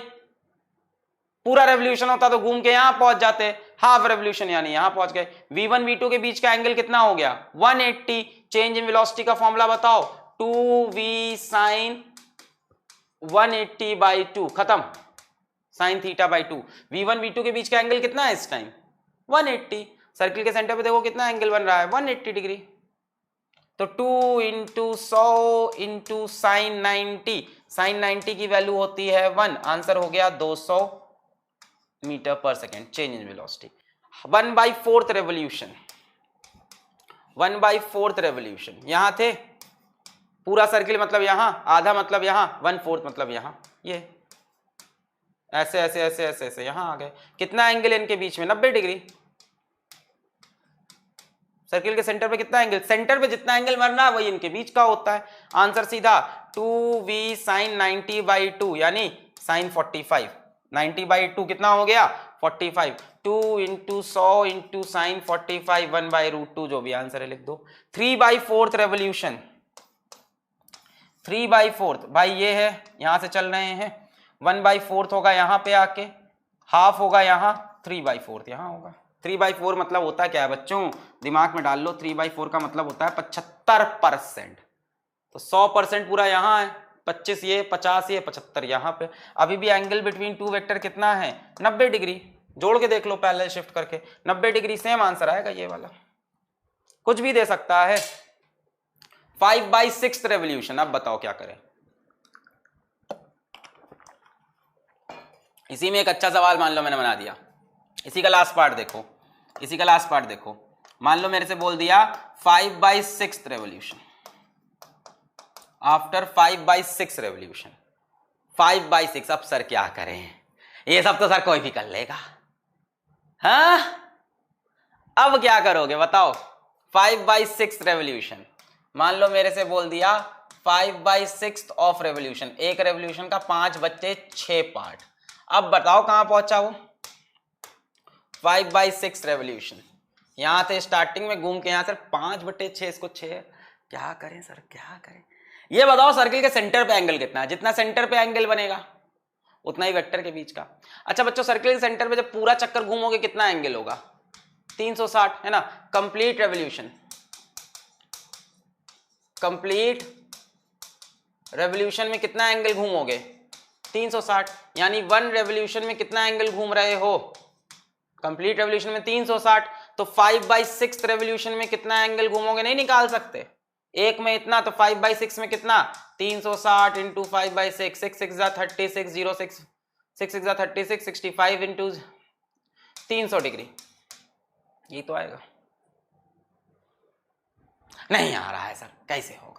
[SPEAKER 1] पूरा रेवोल्यूशन होता तो घूम के यहां पहुंच जाते, हाफ रेवोल्यूशन यानी यहां पहुंच गए। v1 v2 के बीच का एंगल कितना हो गया 180, चेंज इन वेलोसिटी का फॉर्मूला बताओ 2v साइन 180/2, खत्म, sign theta by 2। v1 v2 के बीच का एंगल कितना है इस टाइम 180, सर्किल के सेंटर पे देखो कितना एंगल बन रहा है 180 डिग्री। तो 2 इंटू 100 इंटू साइन 90, साइन 90 की वैल्यू होती है 1, आंसर हो गया 200 मीटर पर second change in velocity. 1/4 revolution, 1/4 revolution, यहां थे पूरा सर्किल मतलब यहां, आधा मतलब यहां, 1/4 मतलब यहां, ये ऐसे ऐसे ऐसे ऐसे ऐसे यहां आ गए। कितना एंगल इनके बीच में? 90 डिग्री। सर्किल के सेंटर पे कितना एंगल? सेंटर पे जितना एंगल मरना वही इनके बीच का होता है। आंसर सीधा 2v sin 90/2 यानी sin 45। 90/2 कितना हो गया? 45। 2 इंटू 100 इंटू साइन 45 1/√2 जो भी आंसर है लिख दो। 3/4 रेवोल्यूशन, 3/4 भाई ये है, यहां से चल रहे हैं, 1/4 होगा यहां पे आके, हाफ होगा यहां, 3/4 यहां होगा। 3/4 मतलब होता है क्या है बच्चों? दिमाग में डाल लो, 3/4 का मतलब होता है 75%। तो 100% पूरा यहां है, 25 ये, 50 ये, 75 यहां पे। अभी भी एंगल बिटवीन टू वेक्टर कितना है? 90 डिग्री। जोड़ के देख लो पैरेलल शिफ्ट करके, 90 डिग्री सेम आंसर आएगा ये वाला, कुछ भी दे सकता है। 5/6 रेवोल्यूशन, अब बताओ क्या करें। इसी में एक अच्छा सवाल मान लो मैंने बना दिया, इसी का लास्ट पार्ट देखो, इसी का लास्ट पार्ट देखो। मान लो मेरे से बोल दिया 5/6 रेवोल्यूशन, आफ्टर 5/6 रेवोल्यूशन, 5/6। अब सर क्या करें? ये सब तो सर कोई भी कर लेगा। हाँ, अब क्या करोगे बताओ? 5/6 रेवोल्यूशन, मान लो मेरे से बोल दिया 5/6 ऑफ रेवोल्यूशन, एक रेवोल्यूशन का 5/6 पार्ट। अब बताओ कहां पहुंचा वो? 5/6 रेवोल्यूशन, यहां से स्टार्टिंग में घूम के यहां से 5/6, इसको 6, क्या करें सर क्या करें? ये बताओ सर्किल के सेंटर पे एंगल कितना है? जितना सेंटर पे एंगल बनेगा उतना ही वेक्टर के बीच का। अच्छा बच्चों, सर्किल के सेंटर पे जब पूरा चक्कर घूमोगे कितना एंगल होगा? 360 है ना। कंप्लीट रेवोल्यूशन, कंप्लीट रेवोल्यूशन में कितना एंगल घूमोगे? 360, यानी 1 रेवोल्यूशन में कितना एंगल घूम रहे हो? कंप्लीट रेवोल्यूशन में 360। तो 5/6 रेवोल्यूशन में कितना एंगल घूमोगे? नहीं निकाल सकते, एक में इतना, तो 5/6 में कितना? 360 इंटू 5/6, 6 6 36, 06 6 6 36, 65 इंटू 300 डिग्री, ये तो आएगा। नहीं आ रहा है सर, कैसे होगा?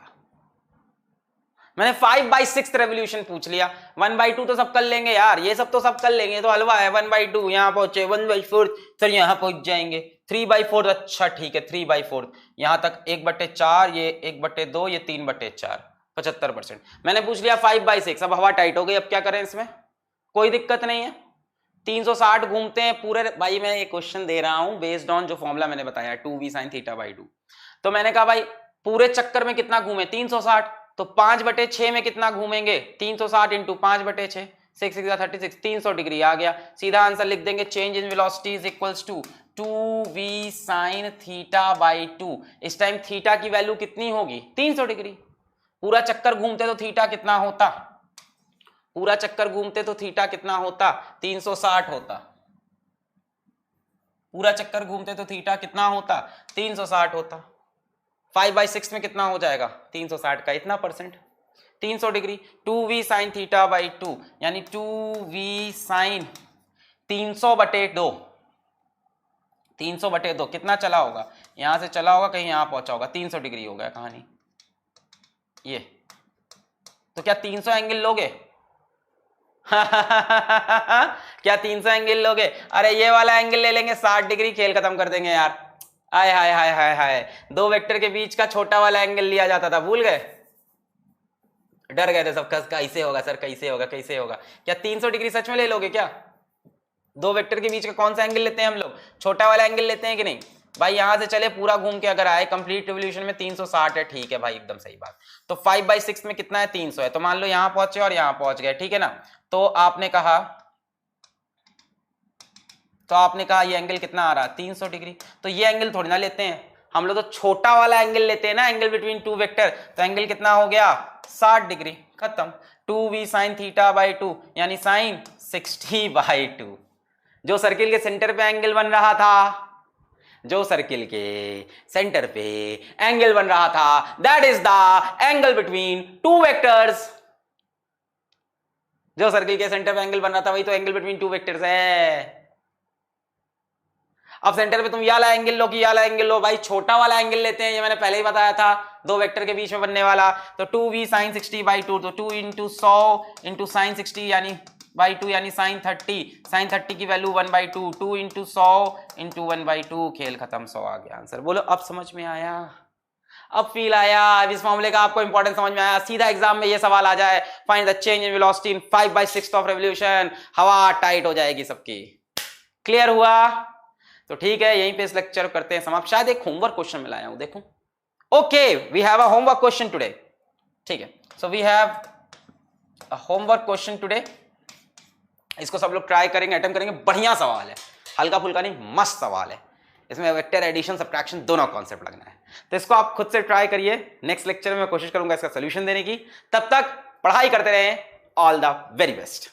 [SPEAKER 1] मैंने 5/6 रेवोल्यूशन पूछ लिया, 1/2 तो सब कर लेंगे यार, ये सब तो सब कर लेंगे, तो हलवा है। 1/2 यहां पहुंचे, 1/4 सर यहां पहुंच जाएंगे, 3/4 अच्छा ठीक है, 3/4 यहां तक, 1/4 ये, 1/2 ये, 3/4, 75%। मैंने पूछ लिया 5/6, अब हवा टाइट हो गई, अब क्या करें इसमें? कोई दिक्कत नहीं है, 360 घूमते हैं पूरे। भाई मैं एक क्वेश्चन दे रहा हूं बेस्ड ऑन जो फॉर्मूला मैंने बताया 2v sin θ/2। तो मैंने कहा भाई पूरे चक्कर में कितना घूमे? 360, तो 5/6 में कितना घूमेंगे? 360 इंटू 5/6, 6 6 36, 300 डिग्री आ गया। सीधा आंसर लिख देंगे, change in velocity is equals to 2v sin θ/2। इस टाइम थीटा की वैल्यू कितनी होगी? 300 डिग्री। पूरा चक्कर घूमते तो थीटा कितना होता? पूरा चक्कर घूमते तो थीटा कितना होता? 360 होता। पूरा चक्कर घूमते तो थीटा कितना होता? 360 होता। 5/6 में कितना हो जाएगा? 360 का इतना परसेंट, 300 डिग्री। 2v sin θ/2 यानी 2v sin 300/2, 300/2 कितना चला होगा? यहां से चला होगा कहीं यहां पहुंचा होगा, 300 डिग्री हो गया कहानी ये। तो क्या 300 एंगल लोगे? क्या 300 एंगल लोगे? अरे ये वाला एंगल ले लेंगे, 60 डिग्री, खेल खत्म कर देंगे यार। हाय हाय हाय हाय हाय, दो वेक्टर के बीच का छोटा वाला एंगल लिया जाता था, भूल गए? डर गए थे सब, कैसे होगा सर, कैसे होगा, कैसे होगा? क्या 300 डिग्री सच में ले लोगे क्या? दो वेक्टर के बीच का कौन सा एंगल लेते हैं हम लोग? छोटा वाला एंगल लेते हैं कि नहीं? भाई यहां से चले पूरा घूम के अगर आए, कंप्लीट रिवोल्यूशन में 360 है, ठीक है भाई एकदम सही बात। तो 5/6 में कितना है? 300 है। तो मान लो यहां पहुंचे और यहां पहुंच गए, ठीक है ना। तो आपने कहा ये एंगल कितना आ रहा है? 300 डिग्री। तो ये एंगल थोड़ी ना लेते हैं हम लोग, तो छोटा वाला एंगल लेते हैं ना, एंगल बिटवीन टू वेक्टर। तो एंगल कितना हो गया? 60 डिग्री, खत्म। 2v sin θ/2 यानी sin 60/2। जो सर्किल के सेंटर पे एंगल बन रहा था जो सर्किल के सेंटर पे एंगल बन रहा था, that is the angle between two vectors. जो सर्किल के सेंटर पे एंगल बन रहा था वही तो एंगल बिटवीन टू वेक्टर्स है। अब सेंटर पे तुम ये वाला एंगल लो कि ये वाला एंगल लो, भाई छोटा वाला एंगल लेते हैं, ये मैंने पहले ही बताया था, दो वेक्टर के बीच में बनने वाला। तो 2v sin 60/2, तो 2 × 100 × sin 60 यानी बाई 2 यानी sin 30 की वैल्यू 1/2, 2 × 100 × 1/2, खेल खत्म, 100 आ गया आंसर। बोलो अब समझ में आया, अब फील आया, अब इस मामले का आपको इंपॉर्टेंस समझ में आया। सीधा एग्जाम में ये सवाल आ जाए, find the change in velocity in 5/6 of revolution, हवा टाइट हो जाएगी सबकी। क्लियर हुआ? तो ठीक है, यहीं पे इस लेक्चर करते हैं समाप्त। शायद एक होमवर्क क्वेश्चन में लाया हूं, देखो। Okay, we have a homework question today. ठीक है, so we have a homework question today. इसको सब लोग ट्राई करेंगे, अटेम्प्ट करेंगे। बढ़िया सवाल है, हल्का फुल्का नहीं, मस्त सवाल है। इसमें वेक्टर एडिशन सब्ट्रैक्शन दोनों कॉन्सेप्ट लगना है, तो इसको आप खुद से ट्राई करिए। नेक्स्ट लेक्चर में मैं कोशिश करूंगा इसका सोल्यूशन देने की। तब तक पढ़ाई करते रहें। All the very best.